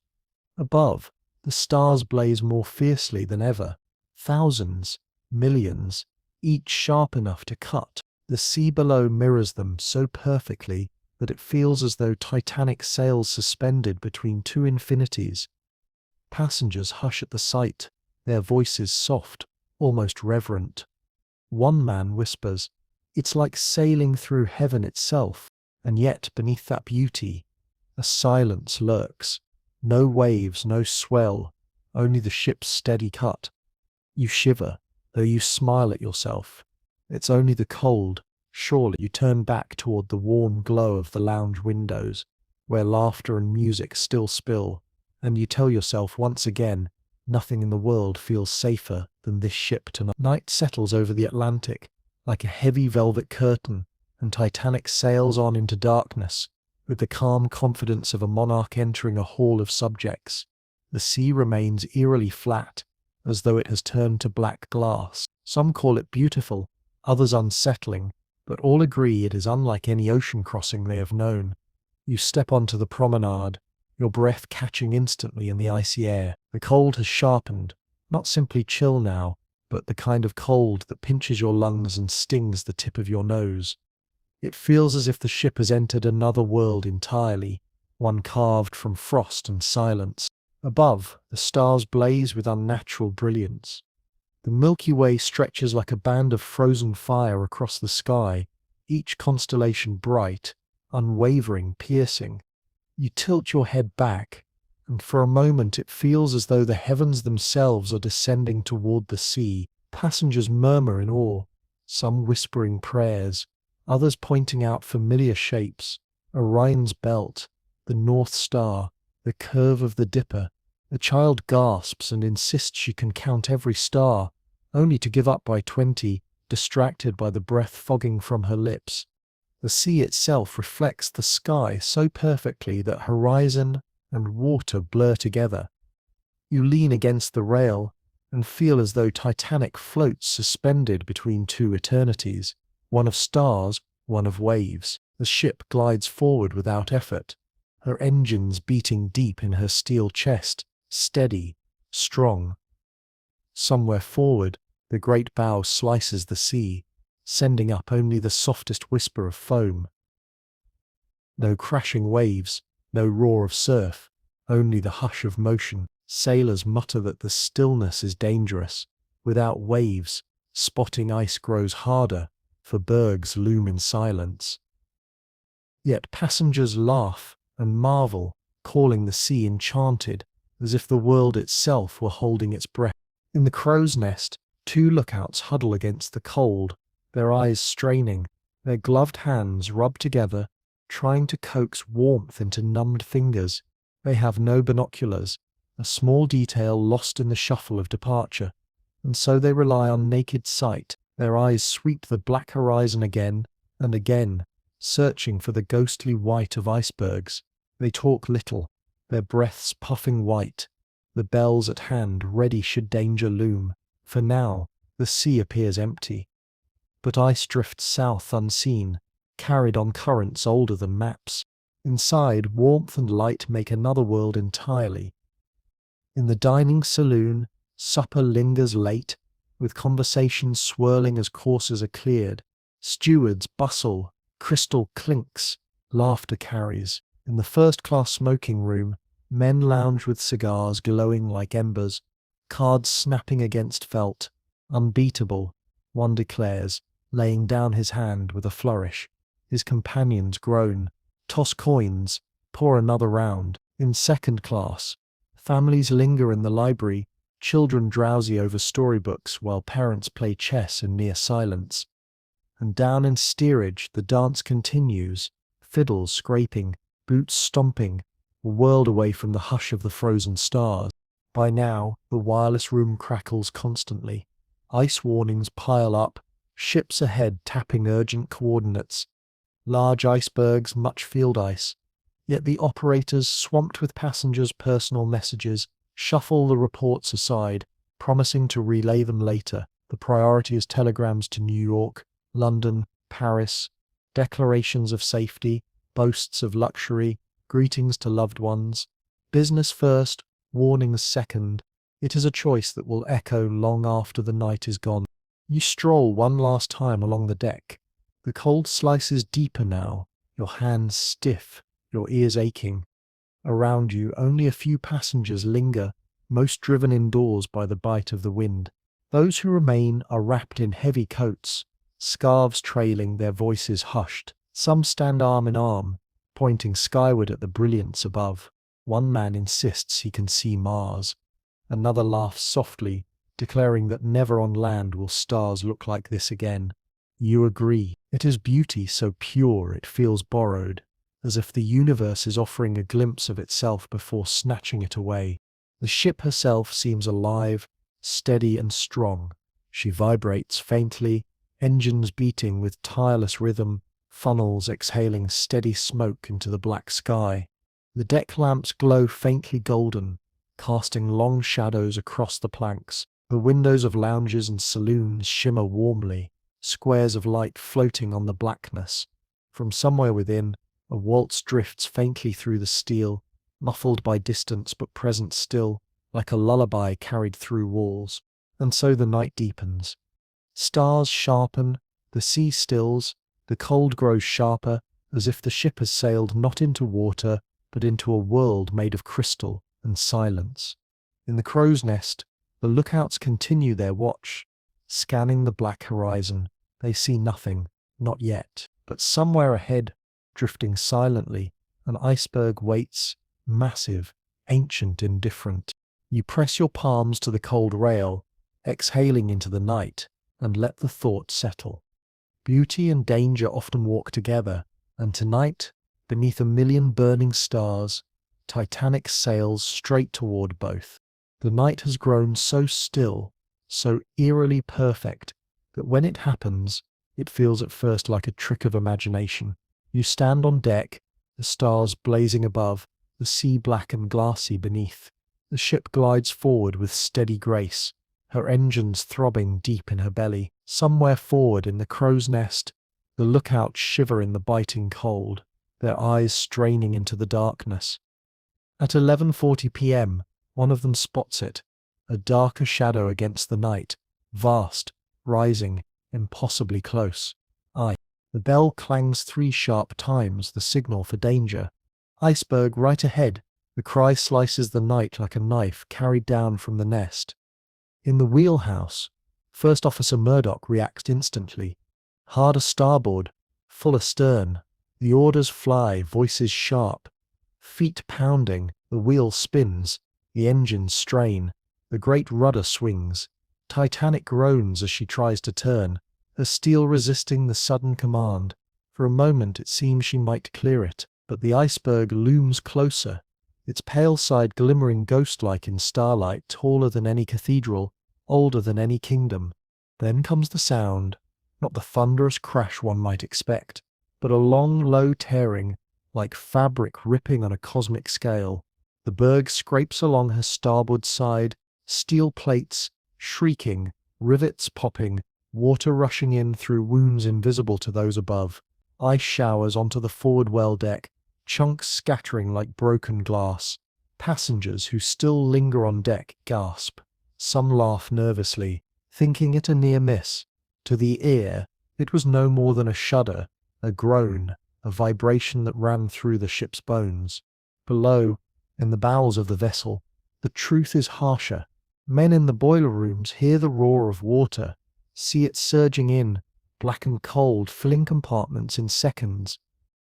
Above, the stars blaze more fiercely than ever. Thousands, millions, each sharp enough to cut. The sea below mirrors them so perfectly that it feels as though Titanic sails suspended between two infinities. Passengers hush at the sight, their voices soft, almost reverent. One man whispers, "It's like sailing through heaven itself," and yet beneath that beauty, a silence lurks. No waves, no swell, only the ship's steady cut. You shiver, though you smile at yourself. It's only the cold. Surely you turn back toward the warm glow of the lounge windows, where laughter and music still spill, and you tell yourself once again, nothing in the world feels safer than this ship tonight. Night settles over the Atlantic, like a heavy velvet curtain, and Titanic sails on into darkness, with the calm confidence of a monarch entering a hall of subjects. The sea remains eerily flat, as though it has turned to black glass. Some call it beautiful, others unsettling, but all agree it is unlike any ocean crossing they have known. You step onto the promenade, your breath catching instantly in the icy air. The cold has sharpened, not simply chill now, but the kind of cold that pinches your lungs and stings the tip of your nose. It feels as if the ship has entered another world entirely, one carved from frost and silence. Above, the stars blaze with unnatural brilliance. The Milky Way stretches like a band of frozen fire across the sky, each constellation bright, unwavering, piercing. You tilt your head back, and for a moment it feels as though the heavens themselves are descending toward the sea. Passengers murmur in awe, some whispering prayers, others pointing out familiar shapes: Orion's belt, the North Star, the curve of the Dipper. A child gasps and insists she can count every star, only to give up by 20, distracted by the breath fogging from her lips. The sea itself reflects the sky so perfectly that horizon and water blur together. You lean against the rail and feel as though Titanic floats suspended between two eternities, one of stars, one of waves. The ship glides forward without effort, her engines beating deep in her steel chest, steady, strong. Somewhere forward, the great bow slices the sea, sending up only the softest whisper of foam. No crashing waves, no roar of surf, only the hush of motion. Sailors mutter that the stillness is dangerous. Without waves, spotting ice grows harder, for bergs loom in silence. Yet passengers laugh and marvel, calling the sea enchanted, as if the world itself were holding its breath. In the crow's nest, two lookouts huddle against the cold, their eyes straining, their gloved hands rub together, trying to coax warmth into numbed fingers. They have no binoculars, a small detail lost in the shuffle of departure, and so they rely on naked sight. Their eyes sweep the black horizon again and again, searching for the ghostly white of icebergs. They talk little, their breaths puffing white, the bells at hand ready should danger loom. For now, the sea appears empty. But ice drifts south unseen, carried on currents older than maps. Inside, warmth and light make another world entirely. In the dining saloon, supper lingers late, with conversations swirling as courses are cleared. Stewards bustle, crystal clinks, laughter carries. In the first-class smoking room, men lounge with cigars glowing like embers, cards snapping against felt. Unbeatable, one declares, laying down his hand with a flourish. His companions groan, toss coins, pour another round. In second class, families linger in the library, children drowsy over storybooks while parents play chess in near silence. And down in steerage the dance continues, fiddles scraping, boots stomping, a world away from the hush of the frozen stars. By now, the wireless room crackles constantly. Ice warnings pile up, ships ahead tapping urgent coordinates. Large icebergs, much field ice. Yet the operators, swamped with passengers' personal messages, shuffle the reports aside, promising to relay them later. The priority is telegrams to New York, London, Paris, declarations of safety, boasts of luxury, greetings to loved ones. Business first, warnings second. It is a choice that will echo long after the night is gone. You stroll one last time along the deck. The cold slices deeper now, your hands stiff, your ears aching. Around you, only a few passengers linger, most driven indoors by the bite of the wind. Those who remain are wrapped in heavy coats, scarves trailing, their voices hushed. Some stand arm in arm, pointing skyward at the brilliance above. One man insists he can see Mars. Another laughs softly, declaring that never on land will stars look like this again. You agree. It is beauty so pure it feels borrowed, as if the universe is offering a glimpse of itself before snatching it away. The ship herself seems alive, steady and strong. She vibrates faintly, engines beating with tireless rhythm, funnels exhaling steady smoke into the black sky. The deck lamps glow faintly golden, casting long shadows across the planks. The windows of lounges and saloons shimmer warmly, squares of light floating on the blackness. From somewhere within, a waltz drifts faintly through the steel, muffled by distance but present still, like a lullaby carried through walls. And so the night deepens. Stars sharpen, the sea stills, the cold grows sharper, as if the ship has sailed not into water, but into a world made of crystal and silence. In the crow's nest, The lookouts continue their watch, scanning the black horizon. They see nothing, not yet. But somewhere ahead, drifting silently, an iceberg waits, massive, ancient, indifferent. You press your palms to the cold rail, exhaling into the night, and let the thought settle. Beauty and danger often walk together, and tonight, beneath a million burning stars, Titanic sails straight toward both. The night has grown so still, so eerily perfect, that when it happens, it feels at first like a trick of imagination. You stand on deck, the stars blazing above, the sea black and glassy beneath. The ship glides forward with steady grace, her engines throbbing deep in her belly. Somewhere forward in the crow's nest, the lookouts shiver in the biting cold, their eyes straining into the darkness. At 11:40 p.m., one of them spots it, a darker shadow against the night, vast, rising, impossibly close. The bell clangs 3 sharp times, the signal for danger. Iceberg right ahead, the cry slices the night like a knife carried down from the nest. In the wheelhouse, First Officer Murdoch reacts instantly. Hard a starboard, full astern. The orders fly, voices sharp. Feet pounding, the wheel spins, the engines strain, the great rudder swings. Titanic groans as she tries to turn, her steel resisting the sudden command. For a moment it seems she might clear it, but the iceberg looms closer, its pale side glimmering ghost-like in starlight, taller than any cathedral, older than any kingdom. Then comes the sound, not the thunderous crash one might expect, but a long, low tearing, like fabric ripping on a cosmic scale. The berg scrapes along her starboard side, steel plates, shrieking, rivets popping, water rushing in through wounds invisible to those above. Ice showers onto the forward well deck, chunks scattering like broken glass. Passengers who still linger on deck gasp. Some laugh nervously, thinking it a near miss. To the ear, it was no more than a shudder, a groan, a vibration that ran through the ship's bones. Below, in the bowels of the vessel, the truth is harsher. Men in the boiler rooms hear the roar of water, see it surging in, black and cold, filling compartments in seconds.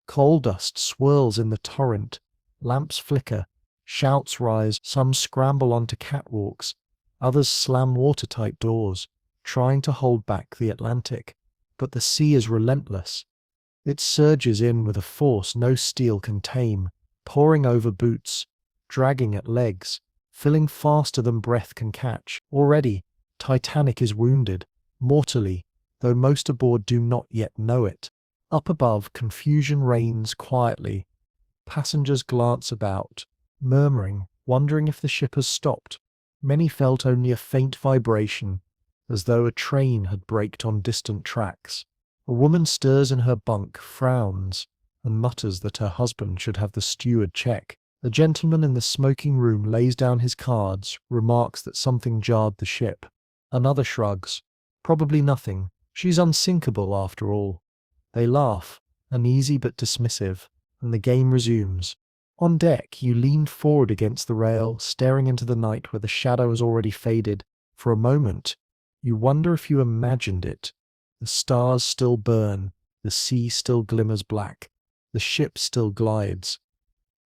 Coal dust swirls in the torrent, lamps flicker, shouts rise, some scramble onto catwalks, others slam watertight doors, trying to hold back the Atlantic. But the sea is relentless. It surges in with a force no steel can tame, pouring over boots, dragging at legs, filling faster than breath can catch. Already, Titanic is wounded, mortally, though most aboard do not yet know it. Up above, confusion reigns quietly. Passengers glance about, murmuring, wondering if the ship has stopped. Many felt only a faint vibration, as though a train had braked on distant tracks. A woman stirs in her bunk, frowns, and mutters that her husband should have the steward check. A gentleman in the smoking room lays down his cards, remarks that something jarred the ship. Another shrugs. Probably nothing. She's unsinkable after all. They laugh, uneasy but dismissive, and the game resumes. On deck, you lean forward against the rail, staring into the night where the shadow has already faded. For a moment, you wonder if you imagined it. The stars still burn, the sea still glimmers black, the ship still glides.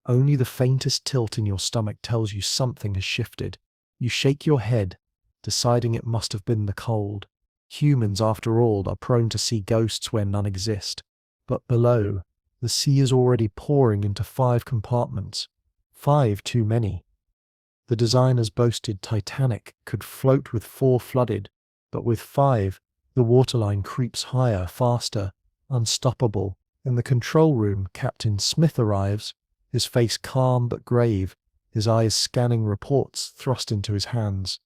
Only the faintest tilt in your stomach tells you something has shifted. You shake your head, deciding it must have been the cold. Humans, after all, are prone to see ghosts where none exist. But below, the sea is already pouring into 5 compartments. 5 too many. The designers boasted Titanic could float with 4 flooded, but with 5, the waterline creeps higher, faster, unstoppable. In the control room, Captain Smith arrives, his face calm but grave, his eyes scanning reports thrust into his hands.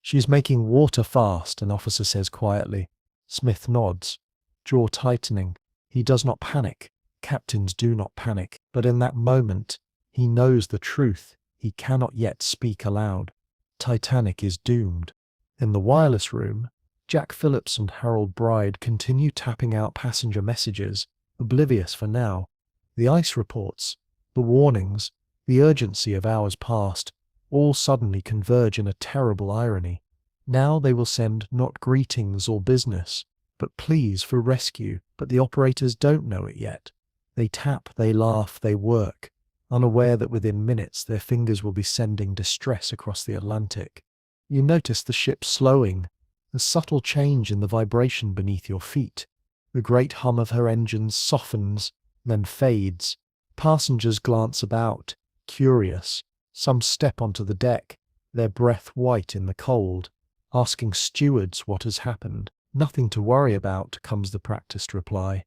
"She's making water fast," an officer says quietly. Smith nods, jaw tightening. He does not panic. Captains do not panic. But in that moment, he knows the truth. He cannot yet speak aloud. Titanic is doomed. In the wireless room, Jack Phillips and Harold Bride continue tapping out passenger messages, oblivious for now. The ice reports, the warnings, the urgency of hours past. all suddenly converge in a terrible irony. Now they will send not greetings or business, but pleas for rescue, but the operators don't know it yet. They tap, they laugh, they work, unaware that within minutes their fingers will be sending distress across the Atlantic. You notice the ship slowing, a subtle change in the vibration beneath your feet. The great hum of her engines softens, then fades. Passengers glance about, curious. Some step onto the deck, their breath white in the cold, asking stewards what has happened. "Nothing to worry about," comes the practiced reply.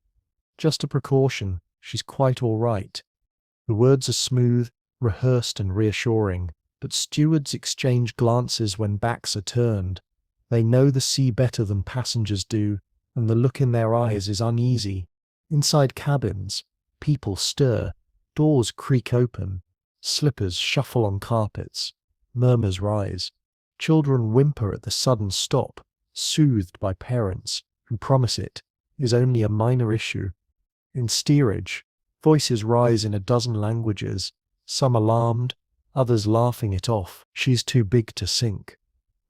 "Just a precaution. She's quite all right." The words are smooth, rehearsed and reassuring, but stewards exchange glances when backs are turned. They know the sea better than passengers do, and the look in their eyes is uneasy. Inside cabins, people stir, doors creak open, slippers shuffle on carpets, murmurs rise. Children whimper at the sudden stop, soothed by parents who promise it is only a minor issue. In steerage, voices rise in a dozen languages, some alarmed, others laughing it off. "She's too big to sink,"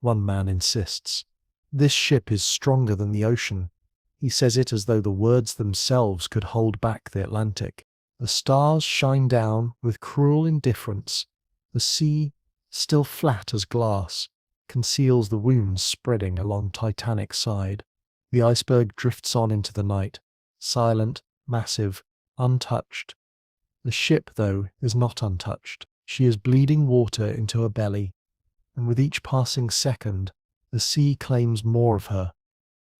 one man insists. "This ship is stronger than the ocean." He says it as though the words themselves could hold back the Atlantic. The stars shine down with cruel indifference. The sea, still flat as glass, conceals the wounds spreading along Titanic's side. The iceberg drifts on into the night, silent, massive, untouched. The ship, though, is not untouched. She is bleeding water into her belly, and with each passing second, the sea claims more of her.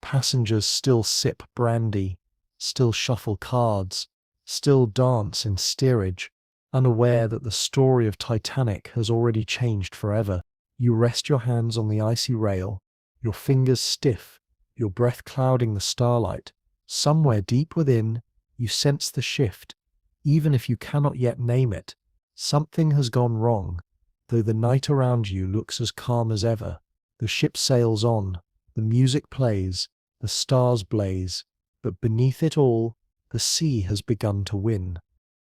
Passengers still sip brandy, still shuffle cards, still dance in steerage, unaware that the story of Titanic has already changed forever. You rest your hands on the icy rail, your fingers stiff, your breath clouding the starlight. Somewhere deep within, you sense the shift, even if you cannot yet name it. Something has gone wrong, though the night around you looks as calm as ever. The ship sails on, the music plays, the stars blaze, but beneath it all, the sea has begun to win.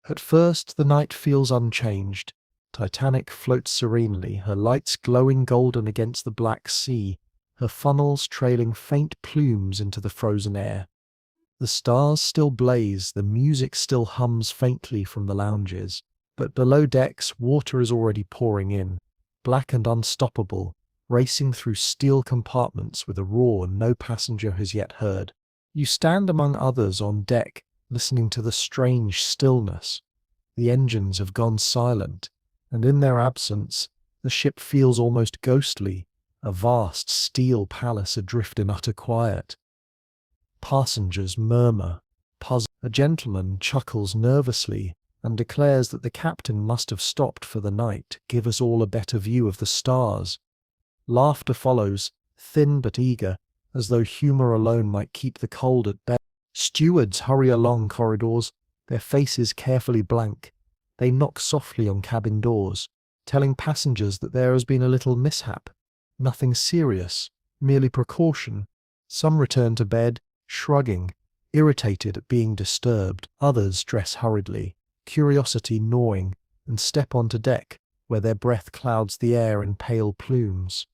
At first, the night feels unchanged. Titanic floats serenely, her lights glowing golden against the black sea, her funnels trailing faint plumes into the frozen air. The stars still blaze, the music still hums faintly from the lounges, but below decks, water is already pouring in, black and unstoppable, racing through steel compartments with a roar no passenger has yet heard. You stand among others on deck, listening to the strange stillness. The engines have gone silent, and in their absence, the ship feels almost ghostly, a vast steel palace adrift in utter quiet. Passengers murmur, puzzled. A gentleman chuckles nervously and declares that the captain must have stopped for the night to give us all a better view of the stars. Laughter follows, thin but eager, as though humor alone might keep the cold at bay. Stewards hurry along corridors, their faces carefully blank. They knock softly on cabin doors, telling passengers that there has been a little mishap. Nothing serious, merely precaution. Some return to bed, shrugging, irritated at being disturbed. Others dress hurriedly, curiosity gnawing, and step onto deck, where their breath clouds the air in pale plumes.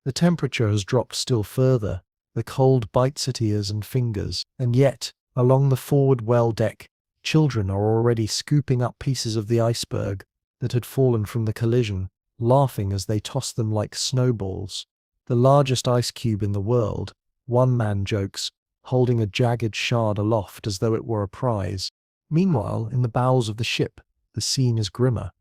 The temperature has dropped still further. The cold bites at ears and fingers, and yet, along the forward well deck, children are already scooping up pieces of the iceberg that had fallen from the collision, laughing as they toss them like snowballs. The largest ice cube in the world, one man jokes, holding a jagged shard aloft as though it were a prize. Meanwhile, in the bowels of the ship, the scene is grimmer.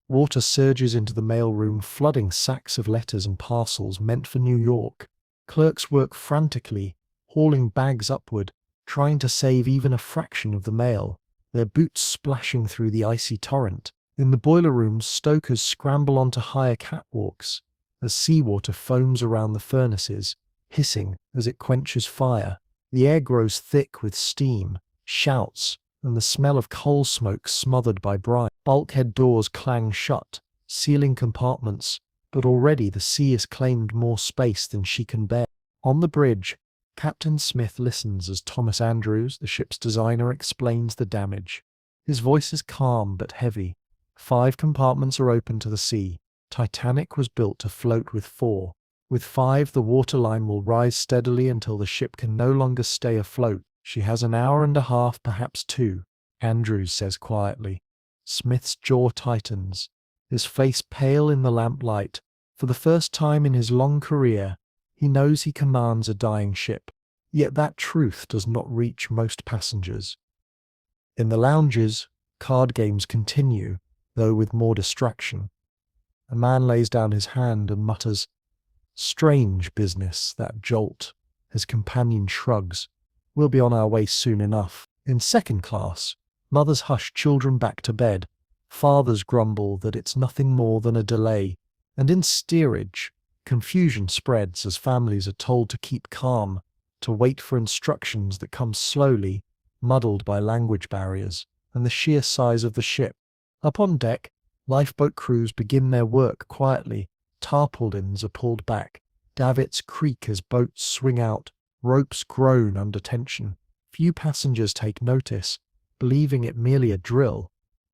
Water surges into the mailroom, flooding sacks of letters and parcels meant for New York. Clerks work frantically, hauling bags upward, trying to save even a fraction of the mail, their boots splashing through the icy torrent. In the boiler rooms, stokers scramble onto higher catwalks as seawater foams around the furnaces, hissing as it quenches fire. The air grows thick with steam, shouts, and the smell of coal smoke smothered by brine. Bulkhead doors clang shut, sealing compartments, but already the sea has claimed more space than she can bear. On the bridge, Captain Smith listens as Thomas Andrews, the ship's designer, explains the damage. His voice is calm but heavy. 5 compartments are open to the sea. Titanic was built to float with 4. With 5, the waterline will rise steadily until the ship can no longer stay afloat. She has an hour and a half, perhaps 2, Andrews says quietly. Smith's jaw tightens, his face pale in the lamplight. For the first time in his long career, he knows he commands a dying ship. Yet that truth does not reach most passengers. In the lounges, card games continue, though with more distraction. A man lays down his hand and mutters, "Strange business, that jolt." His companion shrugs. "We'll be on our way soon enough." In second class, mothers hush children back to bed. Fathers grumble that it's nothing more than a delay. And in steerage, confusion spreads as families are told to keep calm, to wait for instructions that come slowly, muddled by language barriers and the sheer size of the ship. Up on deck, lifeboat crews begin their work quietly. Tarpaulins are pulled back. Davits creak as boats swing out. Ropes groan under tension. Few passengers take notice, believing it merely a drill.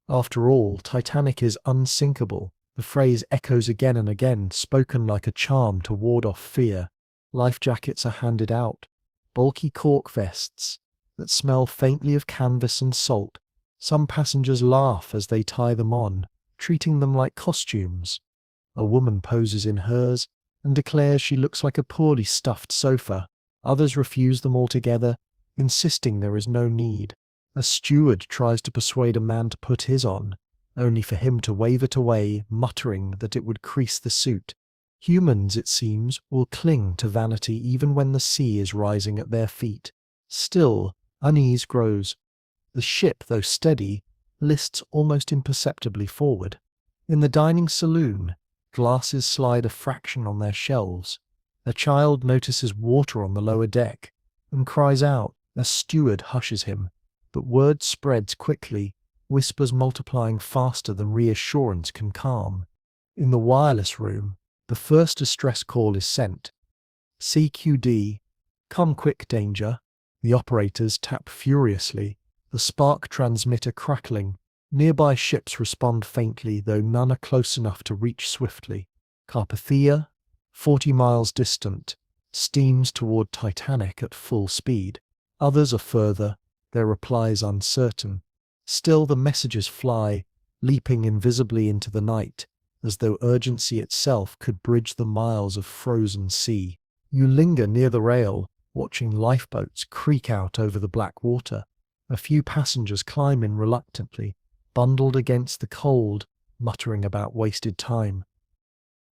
After all, Titanic is unsinkable. The phrase echoes again and again, spoken like a charm to ward off fear. Life jackets are handed out. Bulky cork vests that smell faintly of canvas and salt. Some passengers laugh as they tie them on, treating them like costumes. A woman poses in hers and declares she looks like a poorly stuffed sofa. Others refuse them altogether, insisting there is no need. A steward tries to persuade a man to put his on, only for him to wave it away, muttering that it would crease the suit. Humans, it seems, will cling to vanity even when the sea is rising at their feet. Still, unease grows. The ship, though steady, lists almost imperceptibly forward. In the dining saloon, glasses slide a fraction on their shelves. A child notices water on the lower deck and cries out. A steward hushes him, but word spreads quickly, whispers multiplying faster than reassurance can calm. In the wireless room, the first distress call is sent. "CQD, come quick, danger." The operators tap furiously, the spark transmitter crackling. Nearby ships respond faintly, though none are close enough to reach swiftly. Carpathia, 40 miles distant, steams toward Titanic at full speed. Others are further, their replies uncertain. Still the messages fly, leaping invisibly into the night, as though urgency itself could bridge the miles of frozen sea. You linger near the rail, watching lifeboats creak out over the black water. A few passengers climb in reluctantly, bundled against the cold, muttering about wasted time.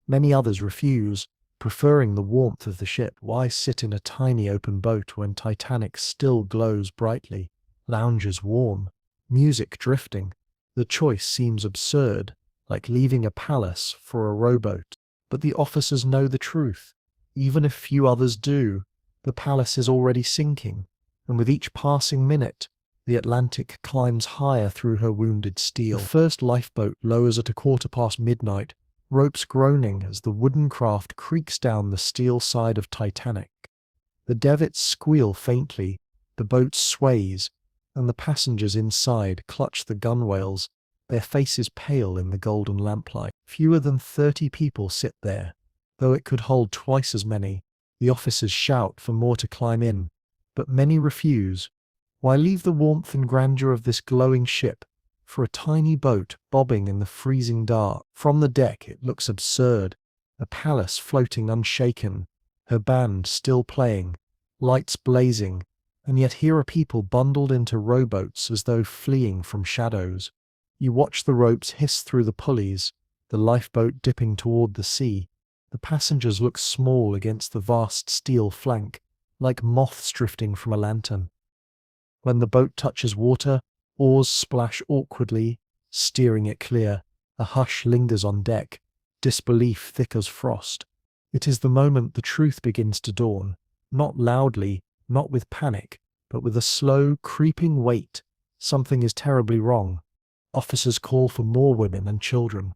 Many others refuse, preferring the warmth of the ship. Why sit in a tiny open boat when Titanic still glows brightly? Lounges warm, music drifting. The choice seems absurd, like leaving a palace for a rowboat. But the officers know the truth. Even if few others do, the palace is already sinking, and with each passing minute, the Atlantic climbs higher through her wounded steel. The first lifeboat lowers at midnight, ropes groaning as the wooden craft creaks down the steel side of Titanic. The davits squeal faintly, the boat sways, and the passengers inside clutch the gunwales, their faces pale in the golden lamplight. Fewer than 30 people sit there, though it could hold twice as many. The officers shout for more to climb in, but many refuse. Why leave the warmth and grandeur of this glowing ship for a tiny boat bobbing in the freezing dark? From the deck it looks absurd, a palace floating unshaken, her band still playing, lights blazing, and yet here are people bundled into rowboats as though fleeing from shadows. You watch the ropes hiss through the pulleys, the lifeboat dipping toward the sea. The passengers look small against the vast steel flank, like moths drifting from a lantern. When the boat touches water, oars splash awkwardly, steering it clear. A hush lingers on deck, disbelief thick as frost. It is the moment the truth begins to dawn, not loudly, not with panic, but with a slow, creeping weight. Something is terribly wrong. Officers call for more women and children.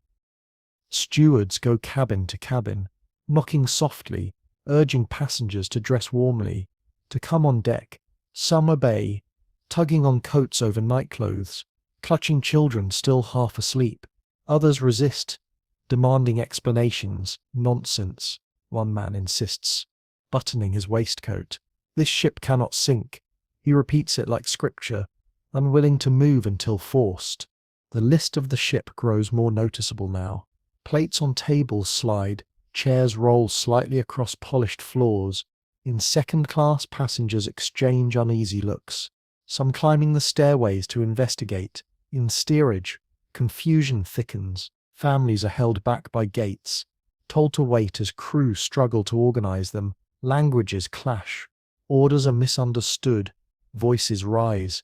Stewards go cabin to cabin, knocking softly, urging passengers to dress warmly, to come on deck. Some obey, tugging on coats over nightclothes, clutching children still half asleep. Others resist, demanding explanations. "Nonsense," one man insists, buttoning his waistcoat. "This ship cannot sink." He repeats it like scripture, unwilling to move until forced. The list of the ship grows more noticeable now. Plates on tables slide, chairs roll slightly across polished floors. In second-class, passengers exchange uneasy looks, some climbing the stairways to investigate. In steerage, confusion thickens. Families are held back by gates, told to wait as crew struggle to organize them. Languages clash. Orders are misunderstood. Voices rise.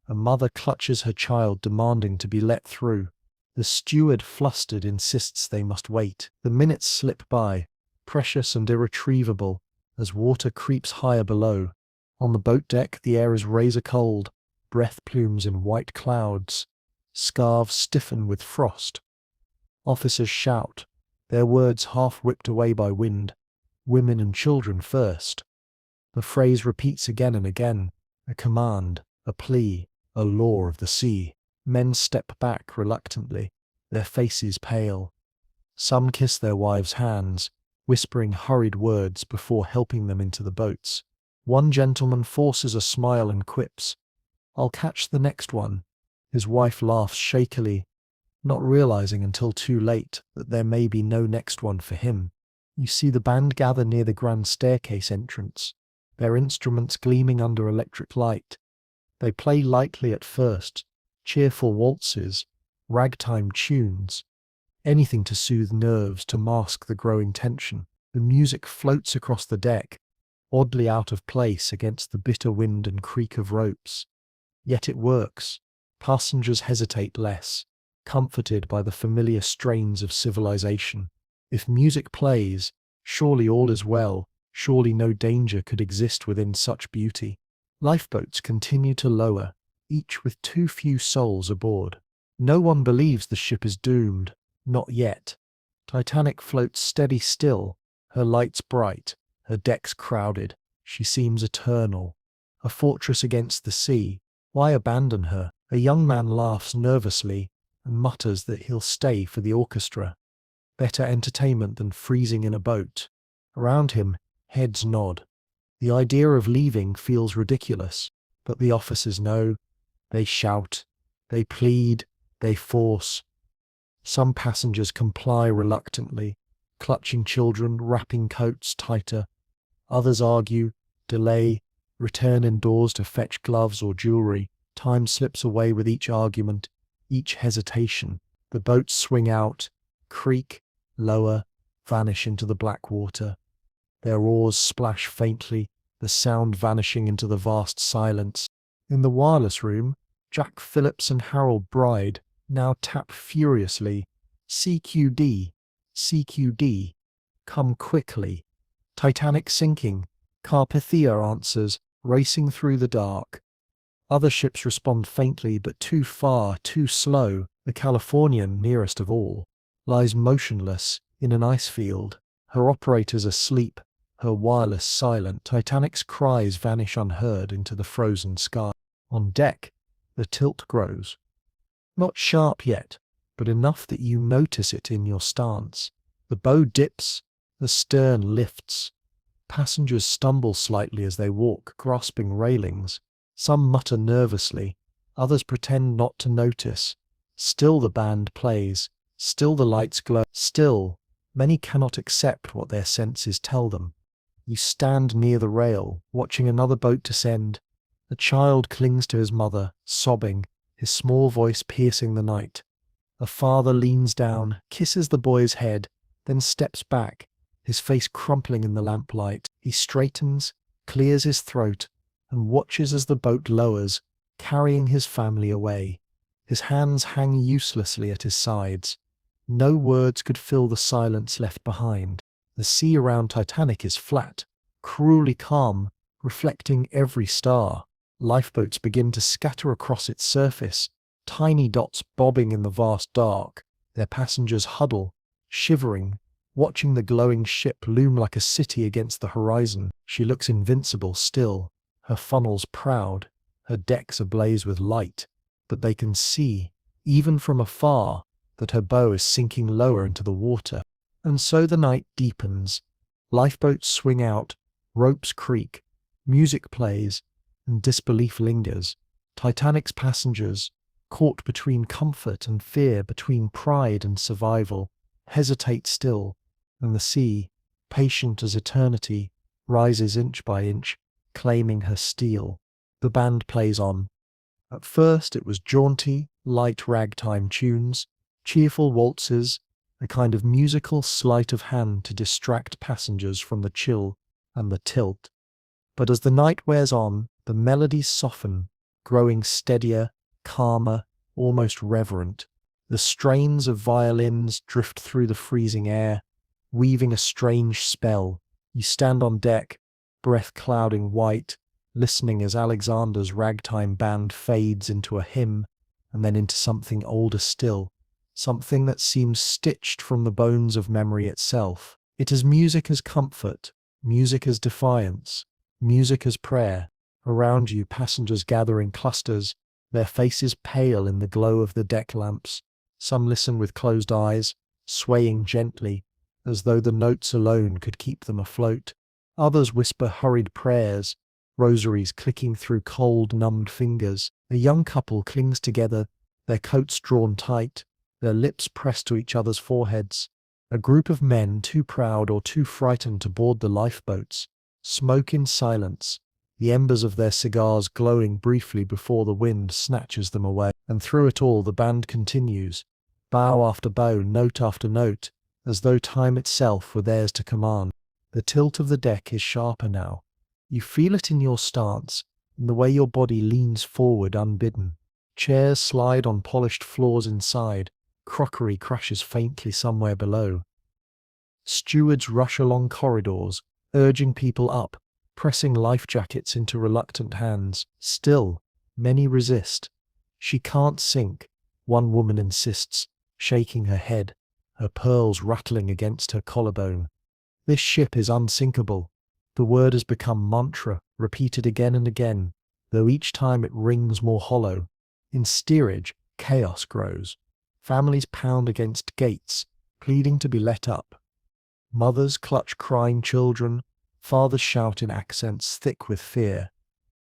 A mother clutches her child, demanding to be let through. The steward, flustered, insists they must wait. The minutes slip by, precious and irretrievable, as water creeps higher below. On the boat deck, the air is razor cold, breath plumes in white clouds. Scarves stiffen with frost. Officers shout, their words half whipped away by wind. "Women and children first." The phrase repeats again and again, a command, a plea, a law of the sea. Men step back reluctantly, their faces pale. Some kiss their wives' hands, whispering hurried words before helping them into the boats. One gentleman forces a smile and quips, "I'll catch the next one." His wife laughs shakily, not realizing until too late that there may be no next one for him. You see the band gather near the grand staircase entrance, their instruments gleaming under electric light. They play lightly at first, cheerful waltzes, ragtime tunes, anything to soothe nerves, to mask the growing tension. The music floats across the deck, oddly out of place against the bitter wind and creak of ropes. Yet it works. Passengers hesitate less, comforted by the familiar strains of civilization. If music plays, surely all is well, surely no danger could exist within such beauty. Lifeboats continue to lower, each with too few souls aboard. No one believes the ship is doomed, not yet. Titanic floats steady still, her lights bright, her decks crowded. She seems eternal, a fortress against the sea. Why abandon her? A young man laughs nervously and mutters that he'll stay for the orchestra. Better entertainment than freezing in a boat. Around him, heads nod. The idea of leaving feels ridiculous, but the officers know. They shout, they plead, they force. Some passengers comply reluctantly, clutching children, wrapping coats tighter. Others argue, delay, return indoors to fetch gloves or jewelry. Time slips away with each argument, each hesitation. The boats swing out, creak, lower, vanish into the black water. Their oars splash faintly, the sound vanishing into the vast silence. In the wireless room, Jack Phillips and Harold Bride now tap furiously. "CQD, CQD, come quickly." "Titanic sinking," Carpathia answers, racing through the dark. Other ships respond faintly, but too far, too slow. The Californian, nearest of all, lies motionless in an ice field, her operators asleep, her wireless silent. Titanic's cries vanish unheard into the frozen sky. On deck, the tilt grows. Not sharp yet, but enough that you notice it in your stance. The bow dips, the stern lifts. Passengers stumble slightly as they walk, grasping railings. Some mutter nervously, others pretend not to notice. Still the band plays, still the lights glow, still many cannot accept what their senses tell them. You stand near the rail, watching another boat descend. A child clings to his mother, sobbing, his small voice piercing the night. A father leans down, kisses the boy's head, then steps back, his face crumpling in the lamplight. He straightens, clears his throat, and watches as the boat lowers, carrying his family away. His hands hang uselessly at his sides. No words could fill the silence left behind. The sea around Titanic is flat, cruelly calm, reflecting every star. Lifeboats begin to scatter across its surface, tiny dots bobbing in the vast dark. Their passengers huddle, shivering, watching the glowing ship loom like a city against the horizon. She looks invincible still, her funnels proud, her decks ablaze with light. But they can see, even from afar, that her bow is sinking lower into the water. And so the night deepens. Lifeboats swing out, ropes creak, music plays, and disbelief lingers. Titanic's passengers, caught between comfort and fear, between pride and survival, hesitate still, and the sea, patient as eternity, rises inch by inch, claiming her steel. The band plays on. At first it was jaunty, light ragtime tunes, cheerful waltzes, a kind of musical sleight of hand to distract passengers from the chill and the tilt. But as the night wears on, the melodies soften, growing steadier, calmer, almost reverent. The strains of violins drift through the freezing air, weaving a strange spell. You stand on deck, breath clouding white, listening as Alexander's ragtime band fades into a hymn and then into something older still, something that seems stitched from the bones of memory itself. It is music as comfort, music as defiance, music as prayer. Around you, passengers gather in clusters, their faces pale in the glow of the deck lamps. Some listen with closed eyes, swaying gently, as though the notes alone could keep them afloat. Others whisper hurried prayers, rosaries clicking through cold, numbed fingers. A young couple clings together, their coats drawn tight, their lips pressed to each other's foreheads. A group of men, too proud or too frightened to board the lifeboats, smoke in silence, the embers of their cigars glowing briefly before the wind snatches them away. And through it all the band continues, bow after bow, note after note, as though time itself were theirs to command. The tilt of the deck is sharper now. You feel it in your stance, in the way your body leans forward unbidden. Chairs slide on polished floors inside, crockery crashes faintly somewhere below. Stewards rush along corridors, urging people up, pressing life jackets into reluctant hands. Still, many resist. She can't sink, one woman insists, shaking her head, her pearls rattling against her collarbone. This ship is unsinkable. The word has become mantra, repeated again and again, though each time it rings more hollow. In steerage, chaos grows. Families pound against gates, pleading to be let up. Mothers clutch crying children, fathers shout in accents thick with fear.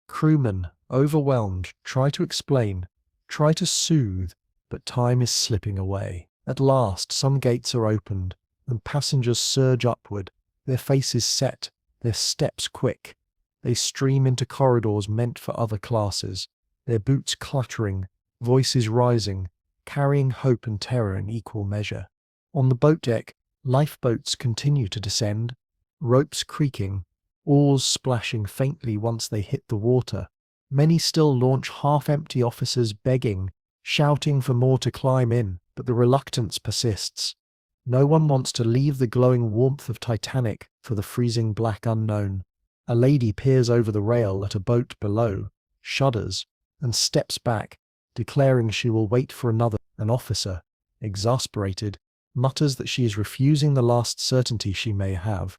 Crewmen, overwhelmed, try to explain, try to soothe, but time is slipping away. At last, some gates are opened, and passengers surge upward, their faces set, their steps quick. They stream into corridors meant for other classes, their boots clattering, voices rising, carrying hope and terror in equal measure. On the boat deck, lifeboats continue to descend, ropes creaking, oars splashing faintly once they hit the water. Many still launch half-empty officers begging, shouting for more to climb in, but the reluctance persists. No one wants to leave the glowing warmth of Titanic for the freezing black unknown. A lady peers over the rail at a boat below, shudders, and steps back, declaring she will wait for another. An officer, exasperated, mutters that she is refusing the last certainty she may have,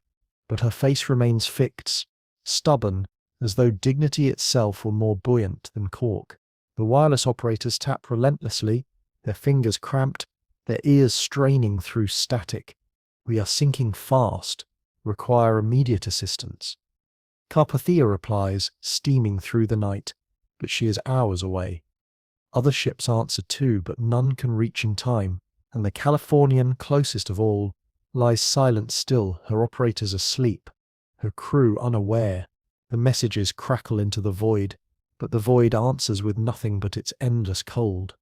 but her face remains fixed, stubborn, as though dignity itself were more buoyant than cork. The wireless operators tap relentlessly, their fingers cramped, their ears straining through static. We are sinking fast, require immediate assistance. Carpathia replies, steaming through the night, but she is hours away. Other ships answer too, but none can reach in time, and the Californian, closest of all, lies silent still, her operators asleep, her crew unaware. The messages crackle into the void, but the void answers with nothing but its endless cold.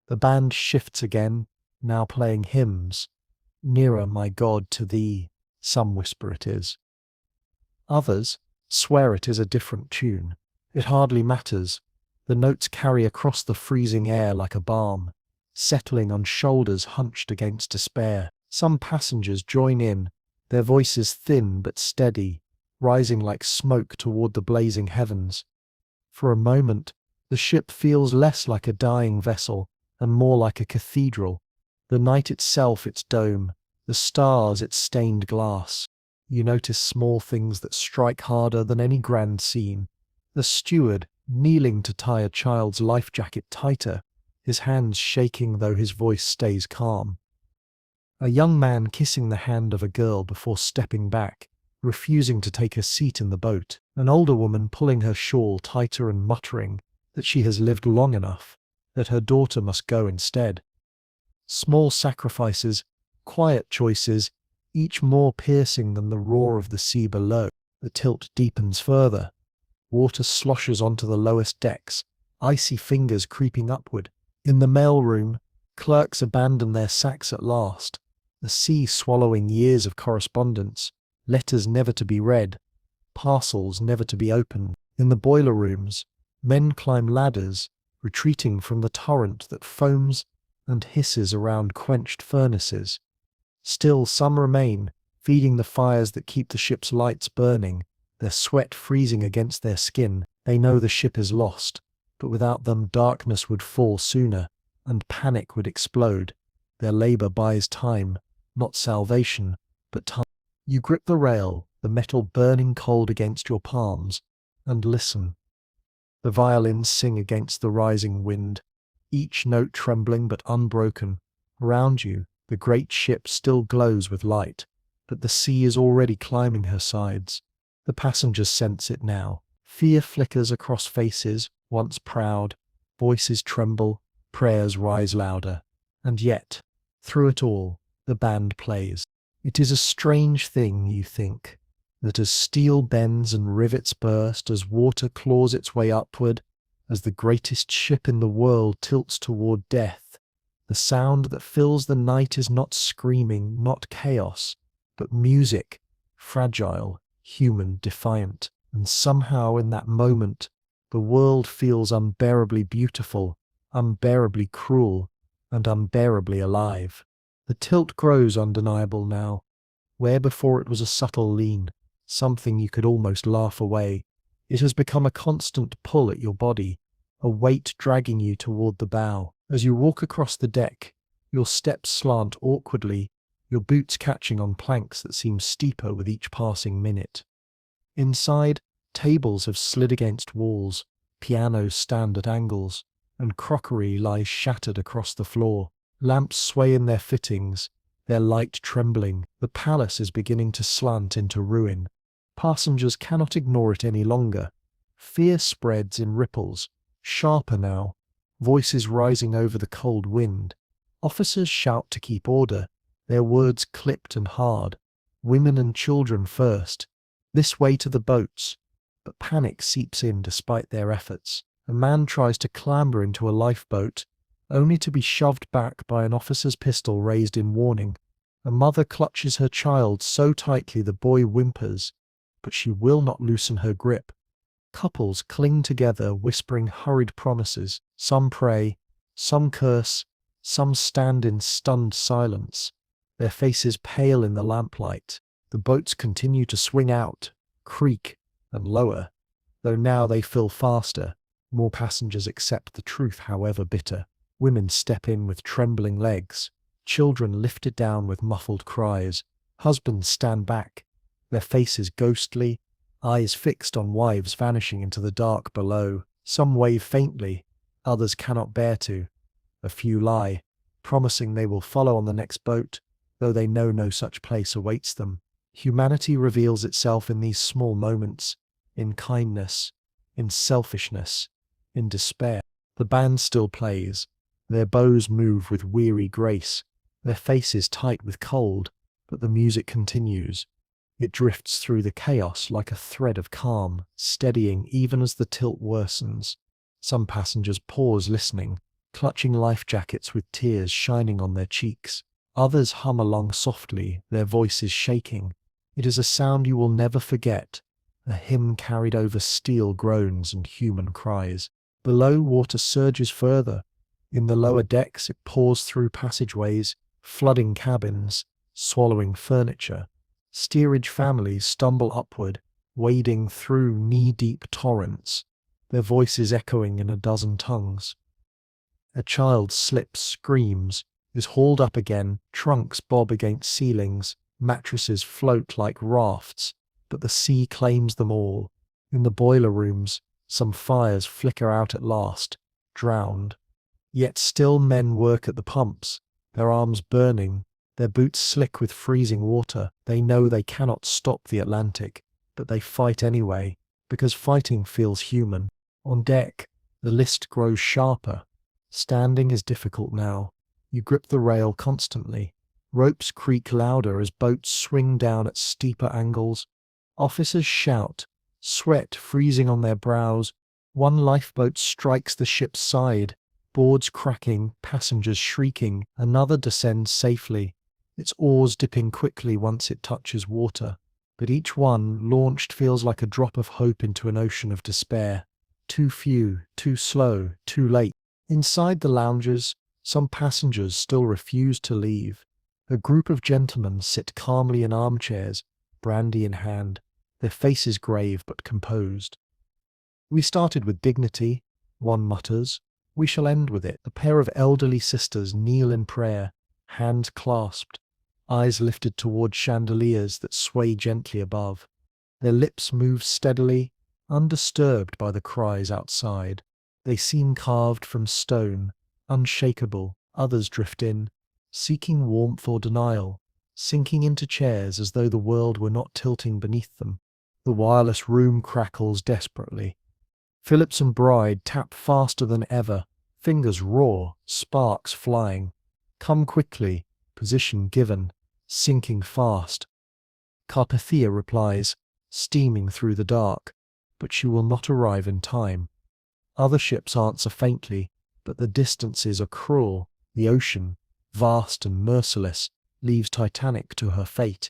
The band shifts again, now playing hymns. Nearer, my God, to thee, some whisper it is. Others swear it is a different tune. It hardly matters. The notes carry across the freezing air like a balm, settling on shoulders hunched against despair. Some passengers join in, their voices thin but steady, rising like smoke toward the blazing heavens. For a moment, the ship feels less like a dying vessel and more like a cathedral, the night itself its dome, the stars its stained glass. You notice small things that strike harder than any grand scene. The steward, kneeling to tie a child's life jacket tighter, his hands shaking though his voice stays calm. A young man kissing the hand of a girl before stepping back, refusing to take a seat in the boat. An older woman pulling her shawl tighter and muttering that she has lived long enough, that her daughter must go instead. Small sacrifices, quiet choices, each more piercing than the roar of the sea below. The tilt deepens further. Water sloshes onto the lowest decks, icy fingers creeping upward. In the mailroom, clerks abandon their sacks at last, the sea swallowing years of correspondence, letters never to be read, parcels never to be opened. In the boiler rooms, men climb ladders, retreating from the torrent that foams and hisses around quenched furnaces. Still some remain, feeding the fires that keep the ship's lights burning, their sweat freezing against their skin. They know the ship is lost, but without them darkness would fall sooner, and panic would explode. Their labor buys time, not salvation, but time. You grip the rail, the metal burning cold against your palms, and listen. The violins sing against the rising wind, each note trembling but unbroken. Around you, the great ship still glows with light, but the sea is already climbing her sides. The passengers sense it now. Fear flickers across faces, once proud, voices tremble, prayers rise louder. And yet, through it all, the band plays. It is a strange thing, you think, that as steel bends and rivets burst, as water claws its way upward, as the greatest ship in the world tilts toward death, the sound that fills the night is not screaming, not chaos, but music, fragile, human, defiant. And somehow in that moment, the world feels unbearably beautiful, unbearably cruel, and unbearably alive. The tilt grows undeniable now, where before it was a subtle lean, something you could almost laugh away. It has become a constant pull at your body, a weight dragging you toward the bow. As you walk across the deck, your steps slant awkwardly, your boots catching on planks that seem steeper with each passing minute. Inside, tables have slid against walls, pianos stand at angles, and crockery lies shattered across the floor. Lamps sway in their fittings, their light trembling. The palace is beginning to slant into ruin. Passengers cannot ignore it any longer. Fear spreads in ripples, sharper now, voices rising over the cold wind. Officers shout to keep order, their words clipped and hard. Women and children first. This way to the boats. But panic seeps in despite their efforts. A man tries to clamber into a lifeboat, only to be shoved back by an officer's pistol raised in warning. A mother clutches her child so tightly the boy whimpers, but she will not loosen her grip. Couples cling together, whispering hurried promises. Some pray, some curse, some stand in stunned silence, their faces pale in the lamplight. The boats continue to swing out, creak, and lower, though now they fill faster. More passengers accept the truth, however bitter. Women step in with trembling legs, children lifted down with muffled cries. Husbands stand back, their faces ghostly, eyes fixed on wives vanishing into the dark below. Some wave faintly, others cannot bear to. A few lie, promising they will follow on the next boat, though they know no such place awaits them. Humanity reveals itself in these small moments, in kindness, in selfishness, in despair. The band still plays. Their bows move with weary grace, their faces tight with cold, but the music continues. It drifts through the chaos like a thread of calm, steadying even as the tilt worsens. Some passengers pause listening, clutching life jackets with tears shining on their cheeks. Others hum along softly, their voices shaking. It is a sound you will never forget, a hymn carried over steel groans and human cries. Below, water surges further. In the lower decks, it pours through passageways, flooding cabins, swallowing furniture. Steerage families stumble upward, wading through knee-deep torrents, their voices echoing in a dozen tongues. A child slips, screams, is hauled up again, trunks bob against ceilings, mattresses float like rafts, but the sea claims them all. In the boiler rooms, some fires flicker out at last, drowned. Yet still men work at the pumps, their arms burning, their boots slick with freezing water. They know they cannot stop the Atlantic, but they fight anyway, because fighting feels human. On deck, the list grows sharper. Standing is difficult now. You grip the rail constantly. Ropes creak louder as boats swing down at steeper angles. Officers shout, sweat freezing on their brows. One lifeboat strikes the ship's side, boards cracking, passengers shrieking. Another descends safely, its oars dipping quickly once it touches water. But each one, launched, feels like a drop of hope into an ocean of despair. Too few, too slow, too late. Inside the lounges, some passengers still refuse to leave. A group of gentlemen sit calmly in armchairs, brandy in hand, their faces grave but composed. "We started with dignity," one mutters. "We shall end with it." A pair of elderly sisters kneel in prayer, hands clasped, eyes lifted toward chandeliers that sway gently above. Their lips move steadily, undisturbed by the cries outside. They seem carved from stone, unshakable. Others drift in, seeking warmth or denial, sinking into chairs as though the world were not tilting beneath them. The wireless room crackles desperately. Phillips and Bride tap faster than ever, fingers raw, sparks flying. "Come quickly," position given, sinking fast. Carpathia replies, steaming through the dark, but she will not arrive in time. Other ships answer faintly, but the distances are cruel. The ocean, vast and merciless, leaves Titanic to her fate.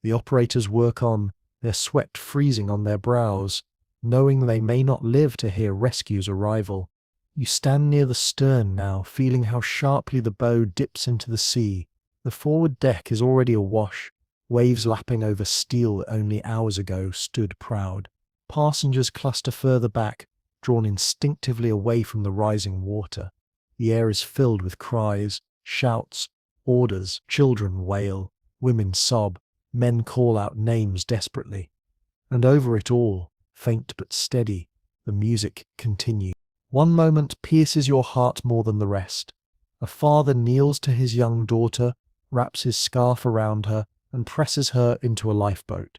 The operators work on, their sweat freezing on their brows, knowing they may not live to hear rescue's arrival. You stand near the stern now, feeling how sharply the bow dips into the sea. The forward deck is already awash, waves lapping over steel that only hours ago stood proud. Passengers cluster further back, drawn instinctively away from the rising water. The air is filled with cries, shouts, orders. Children wail, women sob, men call out names desperately. And over it all, faint but steady, the music continues. One moment pierces your heart more than the rest. A father kneels to his young daughter, wraps his scarf around her, and presses her into a lifeboat.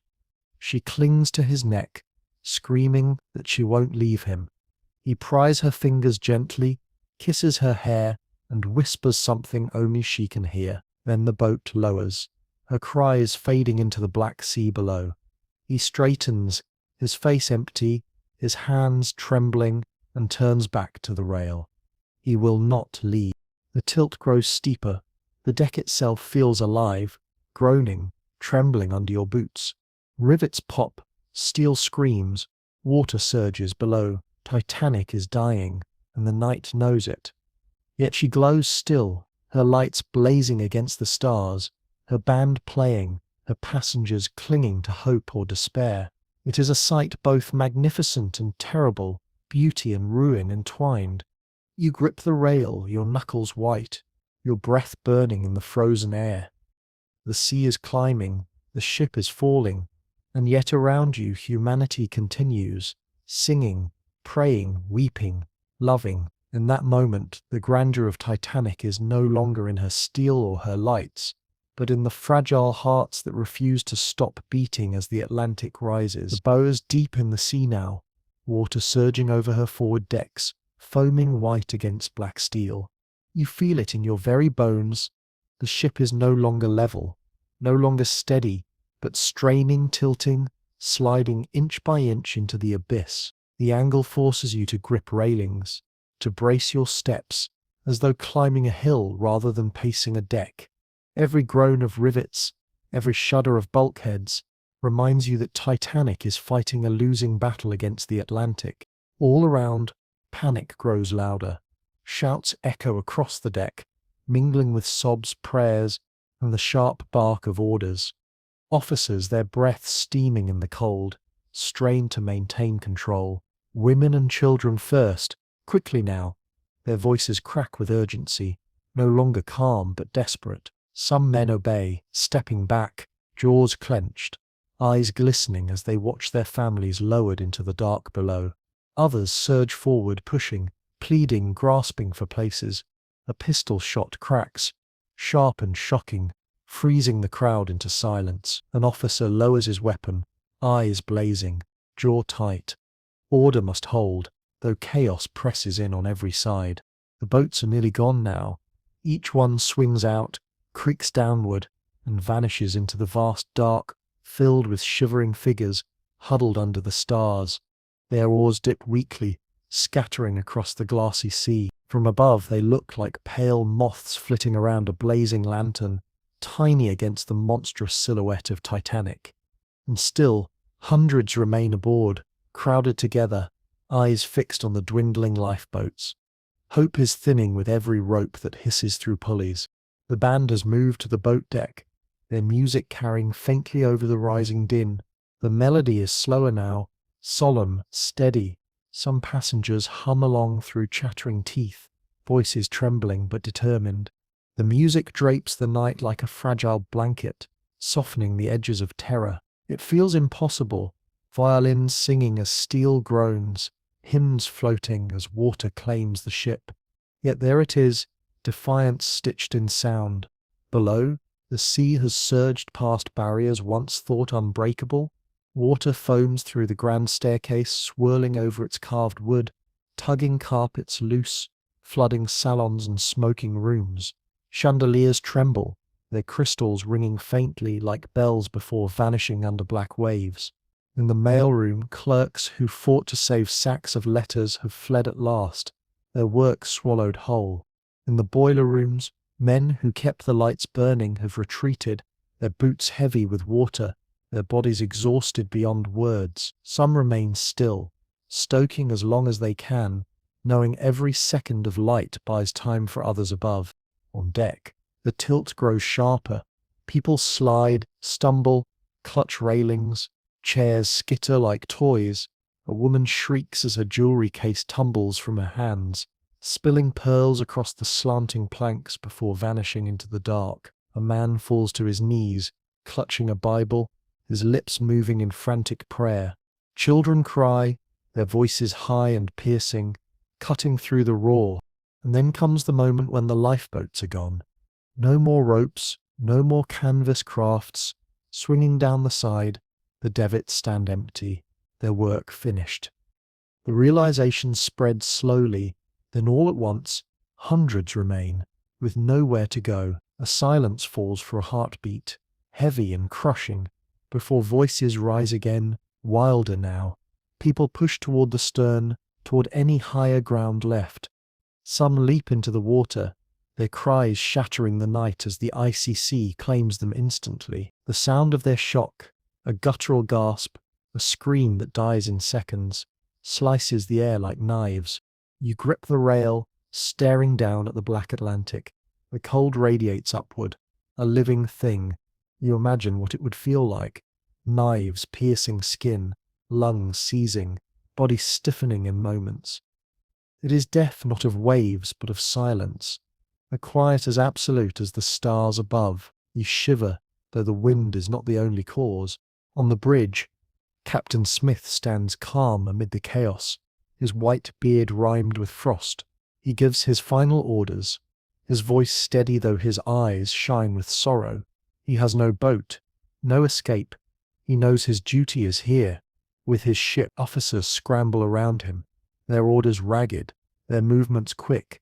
She clings to his neck, screaming that she won't leave him. He pries her fingers gently, kisses her hair, and whispers something only she can hear. Then the boat lowers, her cries fading into the black sea below. He straightens, his face empty, his hands trembling, and turns back to the rail. He will not leave. The tilt grows steeper. The deck itself feels alive, groaning, trembling under your boots. Rivets pop, steel screams, water surges below. Titanic is dying, and the night knows it. Yet she glows still, her lights blazing against the stars, her band playing, her passengers clinging to hope or despair. It is a sight both magnificent and terrible, beauty and ruin entwined. You grip the rail, your knuckles white, your breath burning in the frozen air. The sea is climbing, the ship is falling, and yet around you humanity continues, singing, praying, weeping, loving. In that moment, the grandeur of Titanic is no longer in her steel or her lights, but in the fragile hearts that refuse to stop beating as the Atlantic rises. The bow is deep in the sea now, water surging over her forward decks, foaming white against black steel. You feel it in your very bones. The ship is no longer level, no longer steady, but straining, tilting, sliding inch by inch into the abyss. The angle forces you to grip railings, to brace your steps, as though climbing a hill rather than pacing a deck. Every groan of rivets, every shudder of bulkheads, reminds you that Titanic is fighting a losing battle against the Atlantic. All around, panic grows louder. Shouts echo across the deck, mingling with sobs, prayers, and the sharp bark of orders. Officers, their breath steaming in the cold, strain to maintain control. Women and children first, quickly now. Their voices crack with urgency, no longer calm but desperate. Some men obey, stepping back, jaws clenched, eyes glistening as they watch their families lowered into the dark below. Others surge forward, pushing, pleading, grasping for places. A pistol shot cracks, sharp and shocking, freezing the crowd into silence. An officer lowers his weapon, eyes blazing, jaw tight. Order must hold, though chaos presses in on every side. The boats are nearly gone now. Each one swings out, creaks downward, and vanishes into the vast dark, filled with shivering figures huddled under the stars. Their oars dip weakly, scattering across the glassy sea. From above they look like pale moths flitting around a blazing lantern, tiny against the monstrous silhouette of Titanic. And still, hundreds remain aboard, crowded together, eyes fixed on the dwindling lifeboats. Hope is thinning with every rope that hisses through pulleys. The band has moved to the boat deck, their music carrying faintly over the rising din. The melody is slower now, solemn, steady. Some passengers hum along through chattering teeth, voices trembling but determined. The music drapes the night like a fragile blanket, softening the edges of terror. It feels impossible, violins singing as steel groans, hymns floating as water claims the ship. Yet there it is, defiance stitched in sound. Below, the sea has surged past barriers once thought unbreakable. Water foams through the grand staircase, swirling over its carved wood, tugging carpets loose, flooding salons and smoking rooms. Chandeliers tremble, their crystals ringing faintly like bells before vanishing under black waves. In the mailroom, clerks who fought to save sacks of letters have fled at last, their work swallowed whole. In the boiler rooms, men who kept the lights burning have retreated, their boots heavy with water, their bodies exhausted beyond words. Some remain still, stoking as long as they can, knowing every second of light buys time for others above. On deck, the tilt grows sharper. People slide, stumble, clutch railings. Chairs skitter like toys. A woman shrieks as her jewelry case tumbles from her hands, spilling pearls across the slanting planks before vanishing into the dark. A man falls to his knees, clutching a Bible, his lips moving in frantic prayer. Children cry, their voices high and piercing, cutting through the roar. And then comes the moment when the lifeboats are gone. No more ropes, no more canvas crafts. Swinging down the side, the davits stand empty, their work finished. The realization spreads slowly, then all at once, hundreds remain, with nowhere to go. A silence falls for a heartbeat, heavy and crushing, before voices rise again, wilder now. People push toward the stern, toward any higher ground left. Some leap into the water, their cries shattering the night as the icy sea claims them instantly. The sound of their shock, a guttural gasp, a scream that dies in seconds, slices the air like knives. You grip the rail, staring down at the black Atlantic. The cold radiates upward, a living thing. You imagine what it would feel like. Knives piercing skin, lungs seizing, body stiffening in moments. It is death not of waves, but of silence, a quiet as absolute as the stars above. You shiver, though the wind is not the only cause. On the bridge, Captain Smith stands calm amid the chaos, his white beard rimed with frost. He gives his final orders, his voice steady though his eyes shine with sorrow. He has no boat, no escape. He knows his duty is here. With his ship, officers scramble around him, their orders ragged, their movements quick.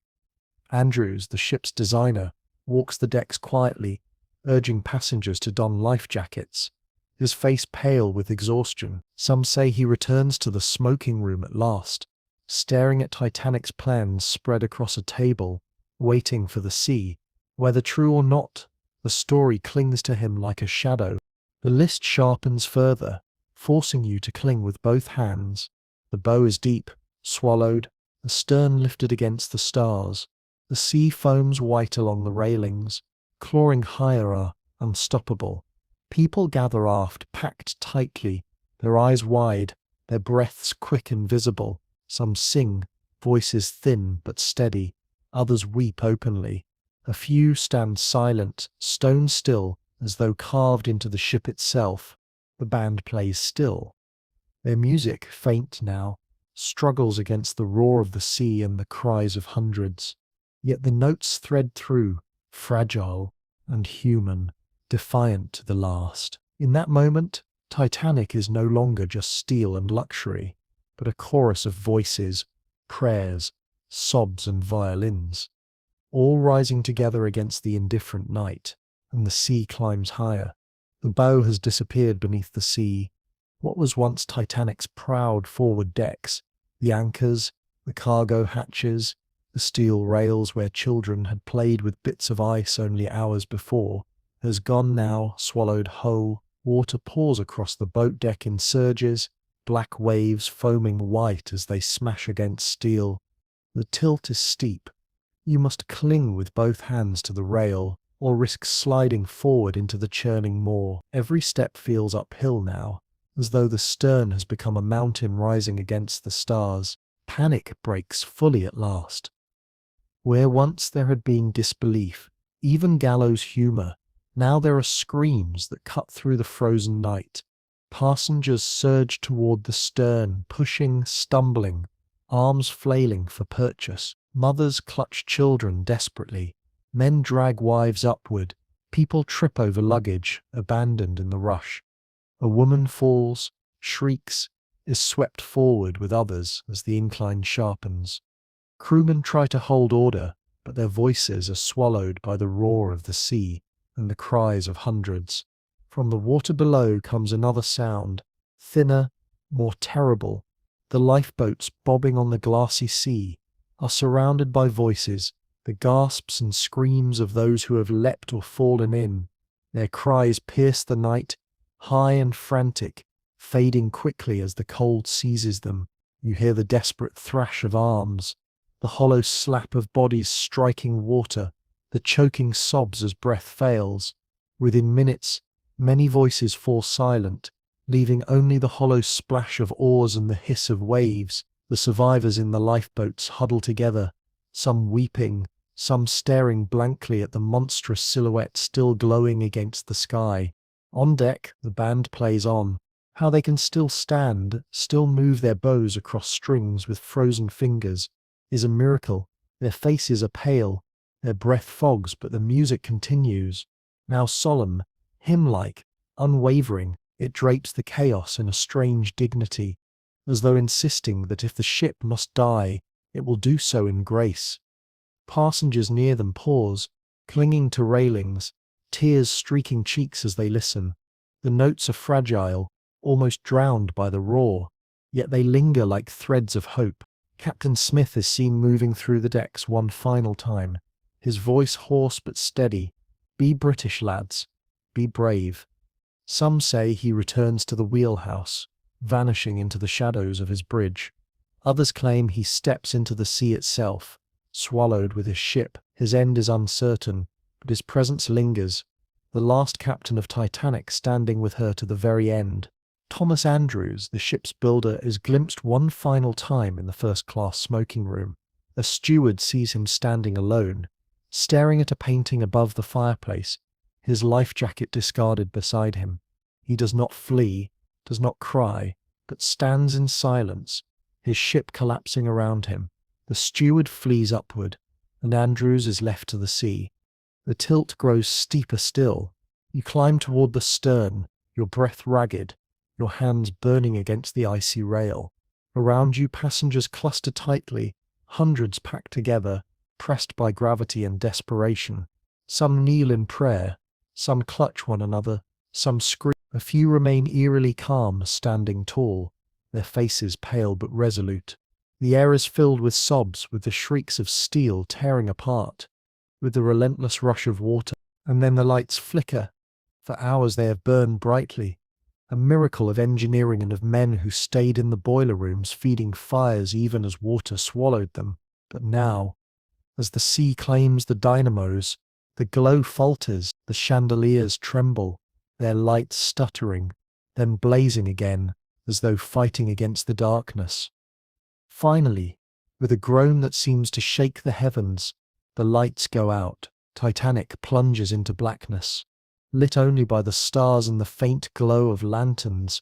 Andrews, the ship's designer, walks the decks quietly, urging passengers to don life jackets, his face pale with exhaustion. Some say he returns to the smoking room at last, staring at Titanic's plans spread across a table, waiting for the sea. Whether true or not, the story clings to him like a shadow. The list sharpens further, forcing you to cling with both hands. The bow is deep, swallowed, the stern lifted against the stars. The sea foams white along the railings, clawing higher are unstoppable. People gather aft, packed tightly, their eyes wide, their breaths quick and visible. Some sing, voices thin but steady. Others weep openly. A few stand silent, stone still, as though carved into the ship itself. The band plays still. Their music, faint now, struggles against the roar of the sea and the cries of hundreds. Yet the notes thread through, fragile and human, defiant to the last. In that moment, Titanic is no longer just steel and luxury, but a chorus of voices, prayers, sobs and violins, all rising together against the indifferent night, and the sea climbs higher. The bow has disappeared beneath the sea. What was once Titanic's proud forward decks, the anchors, the cargo hatches, the steel rails where children had played with bits of ice only hours before, has gone now, swallowed whole. Water pours across the boat deck in surges, black waves foaming white as they smash against steel. The tilt is steep. You must cling with both hands to the rail, or risk sliding forward into the churning maw. Every step feels uphill now, as though the stern has become a mountain rising against the stars. Panic breaks fully at last. Where once there had been disbelief, even gallows humor, now there are screams that cut through the frozen night. Passengers surge toward the stern, pushing, stumbling, arms flailing for purchase. Mothers clutch children desperately. Men drag wives upward. People trip over luggage, abandoned in the rush. A woman falls, shrieks, is swept forward with others as the incline sharpens. Crewmen try to hold order, but their voices are swallowed by the roar of the sea and the cries of hundreds. From the water below comes another sound, thinner, more terrible. The lifeboats bobbing on the glassy sea are surrounded by voices, the gasps and screams of those who have leapt or fallen in. Their cries pierce the night, high and frantic, fading quickly as the cold seizes them. You hear the desperate thrash of arms, the hollow slap of bodies striking water, the choking sobs as breath fails. Within minutes, many voices fall silent, leaving only the hollow splash of oars and the hiss of waves. The survivors in the lifeboats huddle together, some weeping, some staring blankly at the monstrous silhouette still glowing against the sky. On deck, the band plays on. How they can still stand, still move their bows across strings with frozen fingers, is a miracle. Their faces are pale, their breath fogs, but the music continues. Now solemn, hymn-like, unwavering, it drapes the chaos in a strange dignity, as though insisting that if the ship must die, it will do so in grace. Passengers near them pause, clinging to railings, tears streaking cheeks as they listen. The notes are fragile, almost drowned by the roar, yet they linger like threads of hope. Captain Smith is seen moving through the decks one final time, his voice hoarse but steady. Be British, lads. Be brave. Some say he returns to the wheelhouse, vanishing into the shadows of his bridge. Others claim he steps into the sea itself, swallowed with his ship. His end is uncertain, but his presence lingers, the last captain of Titanic standing with her to the very end. Thomas Andrews, the ship's builder, is glimpsed one final time in the first-class smoking room. A steward sees him standing alone, staring at a painting above the fireplace, his life jacket discarded beside him. He does not flee, does not cry, but stands in silence, his ship collapsing around him. The steward flees upward, and Andrews is left to the sea. The tilt grows steeper still. You climb toward the stern, your breath ragged, your hands burning against the icy rail. Around you, passengers cluster tightly, hundreds packed together, pressed by gravity and desperation. Some kneel in prayer, some clutch one another, some scream. A few remain eerily calm, standing tall, their faces pale but resolute. The air is filled with sobs, with the shrieks of steel tearing apart, with the relentless rush of water. And then the lights flicker. For hours they have burned brightly, a miracle of engineering and of men who stayed in the boiler rooms feeding fires even as water swallowed them. But now, as the sea claims the dynamos, the glow falters, the chandeliers tremble, their lights stuttering, then blazing again, as though fighting against the darkness. Finally, with a groan that seems to shake the heavens, the lights go out. Titanic plunges into blackness, lit only by the stars and the faint glow of lanterns,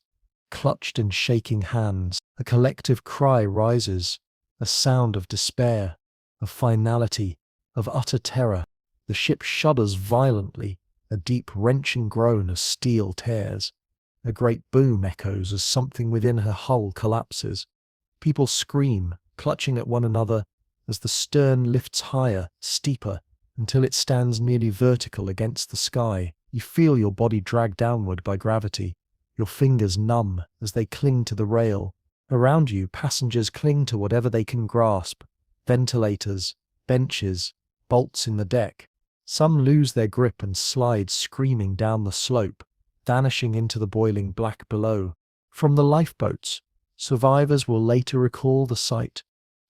clutched in shaking hands. A collective cry rises, a sound of despair, of finality, of utter terror. The ship shudders violently, a deep wrenching groan as steel tears. A great boom echoes as something within her hull collapses. People scream, clutching at one another, as the stern lifts higher, steeper, until it stands nearly vertical against the sky. You feel your body dragged downward by gravity, your fingers numb as they cling to the rail. Around you, passengers cling to whatever they can grasp: ventilators, benches, bolts in the deck. Some lose their grip and slide screaming down the slope, vanishing into the boiling black below. From the lifeboats, survivors will later recall the sight: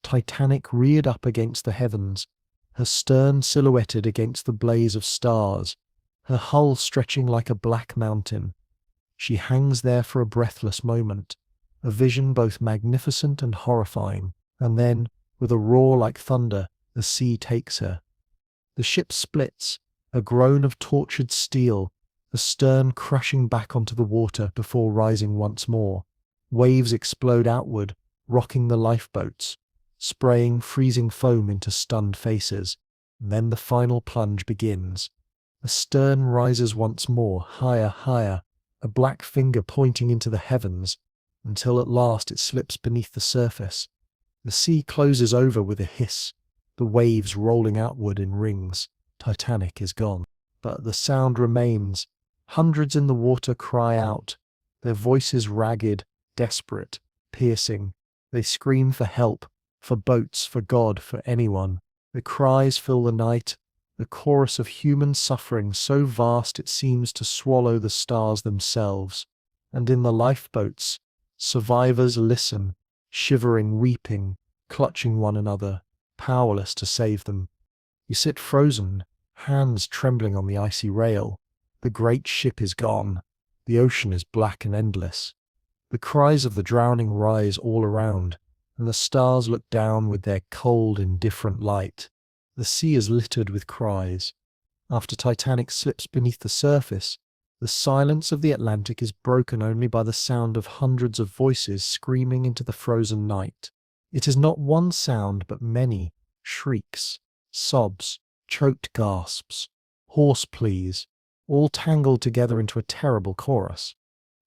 Titanic reared up against the heavens, her stern silhouetted against the blaze of stars, her hull stretching like a black mountain. She hangs there for a breathless moment, a vision both magnificent and horrifying, and then, with a roar like thunder, the sea takes her. The ship splits, a groan of tortured steel, the stern crashing back onto the water before rising once more. Waves explode outward, rocking the lifeboats, spraying freezing foam into stunned faces. And then the final plunge begins. The stern rises once more, higher, higher, a black finger pointing into the heavens, until at last it slips beneath the surface. The sea closes over with a hiss, the waves rolling outward in rings. Titanic is gone. But the sound remains. Hundreds in the water cry out, their voices ragged, desperate, piercing. They scream for help, for boats, for God, for anyone. The cries fill the night, the chorus of human suffering so vast it seems to swallow the stars themselves. And in the lifeboats, survivors listen, shivering, weeping, clutching one another, powerless to save them. You sit frozen, hands trembling on the icy rail. The great ship is gone. The ocean is black and endless. The cries of the drowning rise all around, and the stars look down with their cold, indifferent light. The sea is littered with cries. After Titanic slips beneath the surface, the silence of the Atlantic is broken only by the sound of hundreds of voices screaming into the frozen night. It is not one sound, but many: shrieks, sobs, choked gasps, hoarse pleas, all tangled together into a terrible chorus.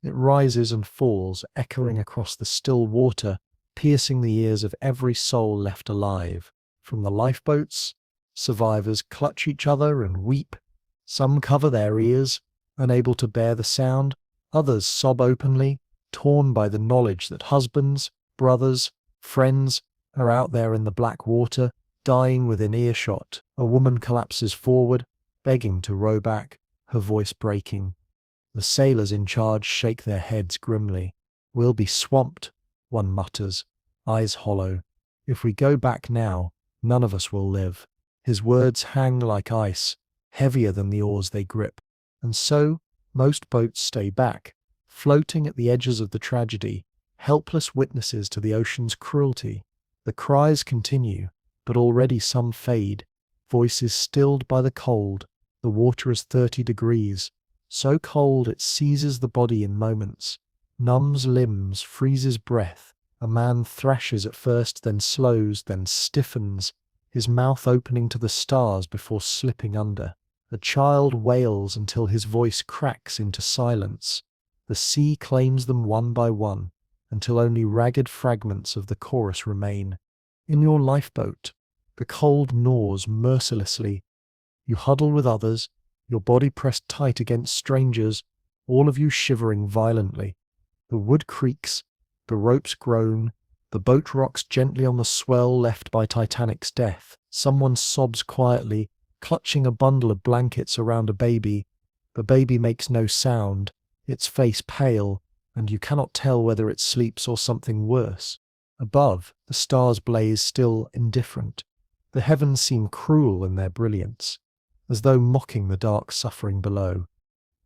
It rises and falls, echoing across the still water, piercing the ears of every soul left alive. From the lifeboats, survivors clutch each other and weep. Some cover their ears, unable to bear the sound. Others sob openly, torn by the knowledge that husbands, brothers, friends are out there in the black water, dying within earshot. A woman collapses forward, begging to row back, her voice breaking. The sailors in charge shake their heads grimly. "We'll be swamped," one mutters, eyes hollow. "If we go back now, none of us will live." His words hang like ice, heavier than the oars they grip. And so, most boats stay back, floating at the edges of the tragedy, helpless witnesses to the ocean's cruelty. The cries continue, but already some fade, voices stilled by the cold. The water is 30 degrees, so cold it seizes the body in moments, numbs limbs, freezes breath. A man thrashes at first, then slows, then stiffens, his mouth opening to the stars before slipping under. A child wails until his voice cracks into silence. The sea claims them one by one, until only ragged fragments of the chorus remain. In your lifeboat, the cold gnaws mercilessly. You huddle with others, your body pressed tight against strangers, all of you shivering violently. The wood creaks, the ropes groan, the boat rocks gently on the swell left by Titanic's death. Someone sobs quietly, clutching a bundle of blankets around a baby. The baby makes no sound, its face pale, and you cannot tell whether it sleeps or something worse. Above, the stars blaze still indifferent. The heavens seem cruel in their brilliance, as though mocking the dark suffering below.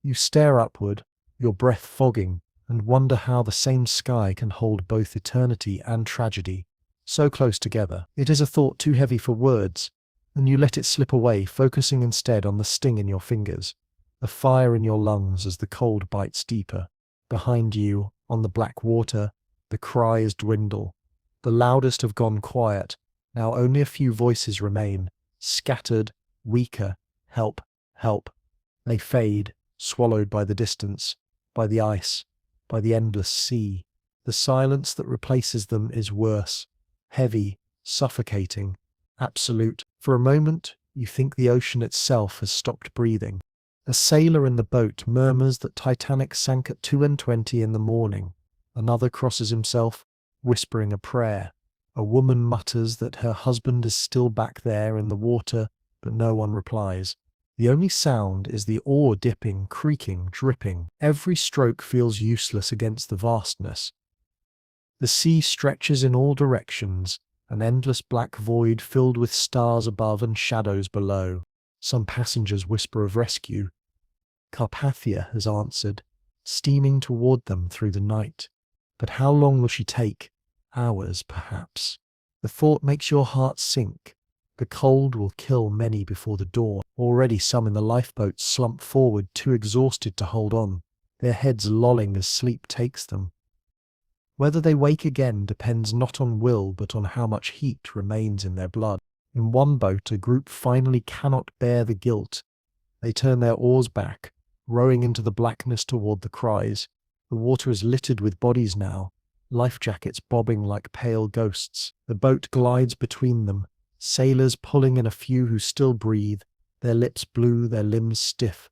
You stare upward, your breath fogging, and wonder how the same sky can hold both eternity and tragedy, so close together. It is a thought too heavy for words, and you let it slip away, focusing instead on the sting in your fingers, the fire in your lungs as the cold bites deeper. Behind you, on the black water, The cries dwindle. The loudest have gone quiet. Now only a few voices remain, scattered, weaker. Help, help. They fade, swallowed by the distance, by the ice, by the endless sea. The silence that replaces them is worse, heavy, suffocating, absolute. For a moment, you think the ocean itself has stopped breathing. A sailor in the boat murmurs that Titanic sank at 2:20 in the morning. Another crosses himself, whispering a prayer. A woman mutters that her husband is still back there in the water, but no one replies. The only sound is the oar dipping, creaking, dripping. Every stroke feels useless against the vastness. The sea stretches in all directions, an endless black void filled with stars above and shadows below. Some passengers whisper of rescue. Carpathia has answered, steaming toward them through the night. But how long will she take? Hours, perhaps. The thought makes your heart sink. The cold will kill many before the dawn. Already some in the lifeboats slump forward, too exhausted to hold on, their heads lolling as sleep takes them. Whether they wake again depends not on will but on how much heat remains in their blood. In one boat, a group finally cannot bear the guilt. They turn their oars back, rowing into the blackness toward the cries. The water is littered with bodies now, life jackets bobbing like pale ghosts. The boat glides between them, sailors pulling in a few who still breathe, their lips blue, their limbs stiff.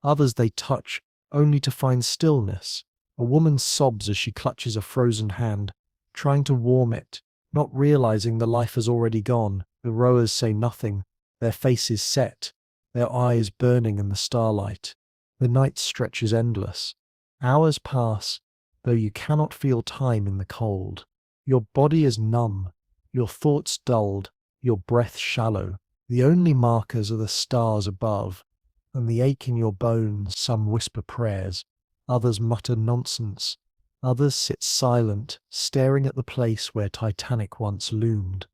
Others they touch, only to find stillness. A woman sobs as she clutches a frozen hand, trying to warm it, not realizing the life has already gone. The rowers say nothing, their faces set, their eyes burning in the starlight. The night stretches endless. Hours pass, though you cannot feel time in the cold. Your body is numb, your thoughts dulled, your breath shallow. The only markers are the stars above, and the ache in your bones. Some whisper prayers, others mutter nonsense, others sit silent, staring at the place where Titanic once loomed.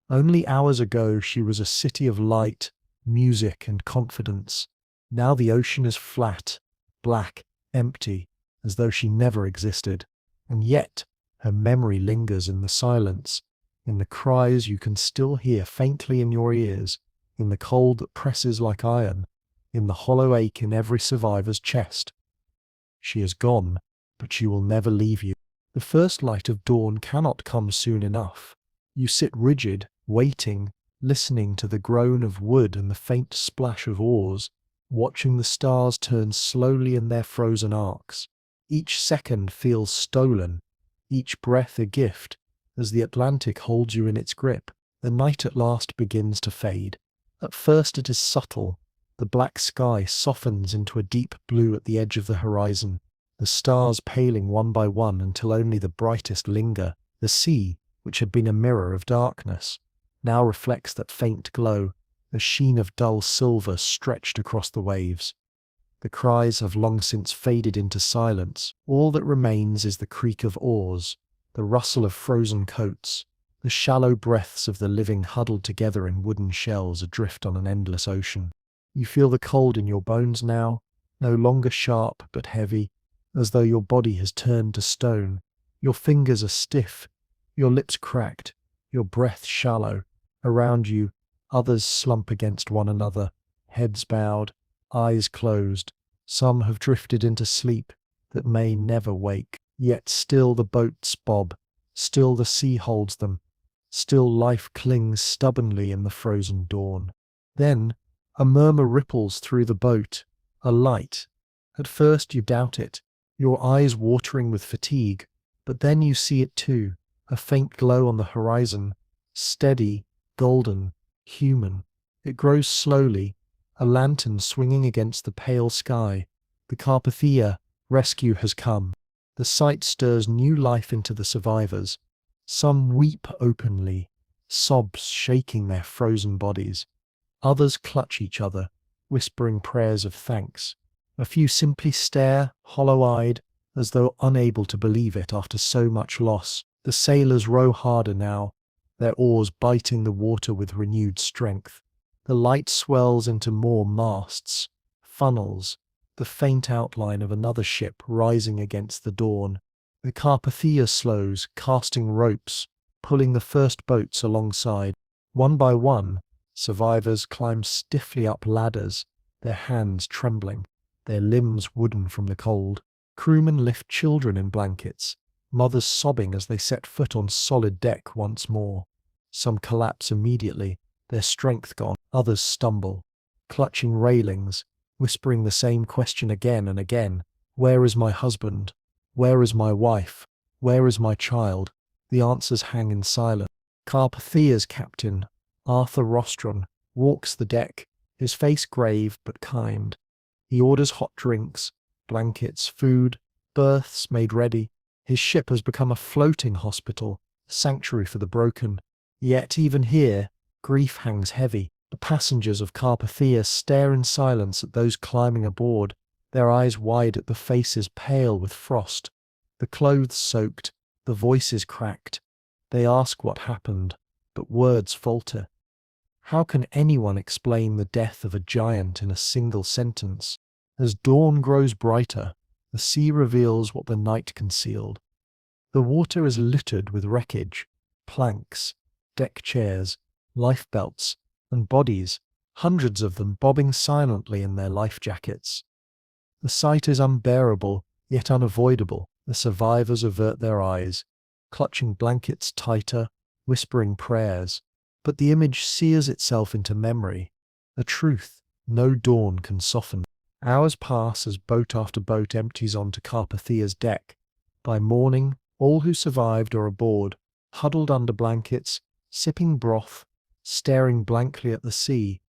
Only hours ago she was a city of light, music and confidence. Now the ocean is flat, black, empty, as though she never existed. And yet her memory lingers in the silence, in the cries you can still hear faintly in your ears, in the cold that presses like iron, in the hollow ache in every survivor's chest. She is gone, but she will never leave you. The first light of dawn cannot come soon enough. You sit rigid, waiting, listening to the groan of wood and the faint splash of oars, watching the stars turn slowly in their frozen arcs. Each second feels stolen, each breath a gift, as the Atlantic holds you in its grip. The night at last begins to fade. At first it is subtle. The black sky softens into a deep blue at the edge of the horizon, the stars paling one by one until only the brightest linger. The sea, which had been a mirror of darkness, now reflects that faint glow, a sheen of dull silver stretched across the waves. The cries have long since faded into silence. All that remains is the creak of oars, the rustle of frozen coats, the shallow breaths of the living huddled together in wooden shells adrift on an endless ocean. You feel the cold in your bones now, no longer sharp but heavy, as though your body has turned to stone. Your fingers are stiff, your lips cracked, your breath shallow. Around you, others slump against one another, heads bowed, eyes closed. Some have drifted into sleep that may never wake. Yet still the boats bob, still the sea holds them, still life clings stubbornly in the frozen dawn. Then a murmur ripples through the boat, a light. At first you doubt it, your eyes watering with fatigue, but then you see it too, a faint glow on the horizon, steady, golden, human. It grows slowly, a lantern swinging against the pale sky. The Carpathia rescue has come. The sight stirs new life into the survivors. Some weep openly, sobs shaking their frozen bodies. Others clutch each other, whispering prayers of thanks. A few simply stare, hollow-eyed, as though unable to believe it after so much loss. The sailors row harder now, their oars biting the water with renewed strength. The light swells into more masts, funnels, the faint outline of another ship rising against the dawn. The Carpathia slows, casting ropes, pulling the first boats alongside. One by one, survivors climb stiffly up ladders, their hands trembling, their limbs wooden from the cold. Crewmen lift children in blankets, mothers sobbing as they set foot on solid deck once more. Some collapse immediately, their strength gone. Others stumble, clutching railings, whispering the same question again and again. Where is my husband? Where is my wife? Where is my child? The answers hang in silence. Carpathia's captain, Arthur Rostron, walks the deck, his face grave but kind. He orders hot drinks, blankets, food, berths made ready. His ship has become a floating hospital, a sanctuary for the broken. Yet even here, grief hangs heavy. The passengers of Carpathia stare in silence at those climbing aboard, their eyes wide at the faces pale with frost, the clothes soaked, the voices cracked. They ask what happened, but words falter. How can anyone explain the death of a giant in a single sentence? As dawn grows brighter, the sea reveals what the night concealed. The water is littered with wreckage, planks, deck chairs, lifebelts, and bodies, hundreds of them bobbing silently in their life jackets. The sight is unbearable, yet unavoidable. The survivors avert their eyes, clutching blankets tighter, whispering prayers. But the image sears itself into memory, a truth no dawn can soften. Hours pass as boat after boat empties onto Carpathia's deck. By morning, all who survived are aboard, huddled under blankets, sipping broth, staring blankly at the sea.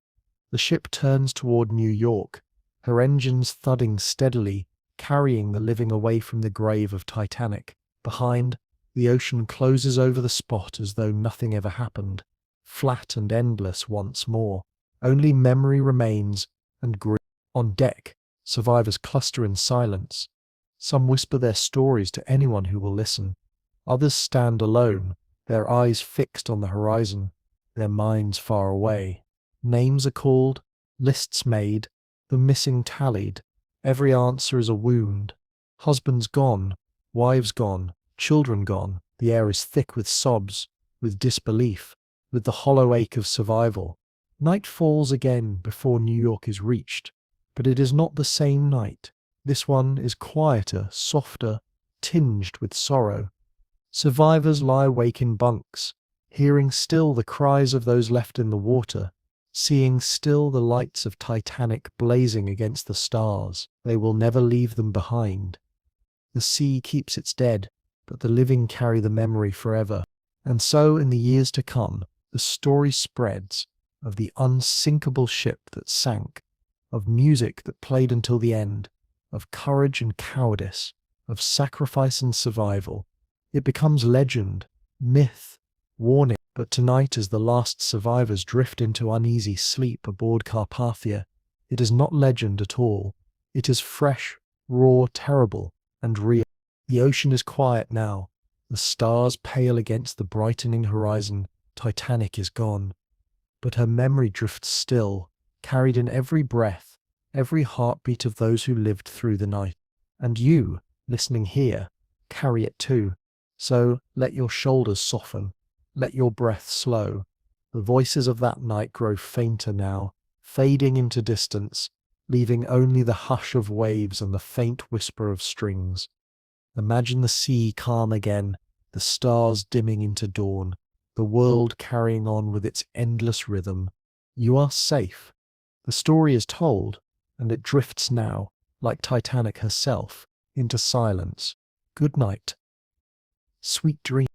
The ship turns toward New York, her engines thudding steadily, carrying the living away from the grave of Titanic. Behind, the ocean closes over the spot as though nothing ever happened, flat and endless once more. Only memory remains, and grief. On deck, survivors cluster in silence. Some whisper their stories to anyone who will listen. Others stand alone, their eyes fixed on the horizon, their minds far away. Names are called, lists made, the missing tallied. Every answer is a wound. Husbands gone, wives gone, children gone. The air is thick with sobs, with disbelief, with the hollow ache of survival. Night falls again before New York is reached, but it is not the same night. This one is quieter, softer, tinged with sorrow. Survivors lie awake in bunks, hearing still the cries of those left in the water, seeing still the lights of Titanic blazing against the stars. They will never leave them behind. The sea keeps its dead, but the living carry the memory forever. And so, in the years to come, the story spreads of the unsinkable ship that sank, of music that played until the end, of courage and cowardice, of sacrifice and survival. It becomes legend, myth, warning. But tonight, as the last survivors drift into uneasy sleep aboard Carpathia, it is not legend at all. It is fresh, raw, terrible, and real. The ocean is quiet now. The stars pale against the brightening horizon. Titanic is gone. But her memory drifts still, carried in every breath, every heartbeat of those who lived through the night. And you, listening here, carry it too. So let your shoulders soften, let your breath slow. The voices of that night grow fainter now, fading into distance, leaving only the hush of waves and the faint whisper of strings. Imagine the sea calm again, the stars dimming into dawn, the world carrying on with its endless rhythm. You are safe. The story is told, and it drifts now, like Titanic herself, into silence. Good night. Sweet dreams.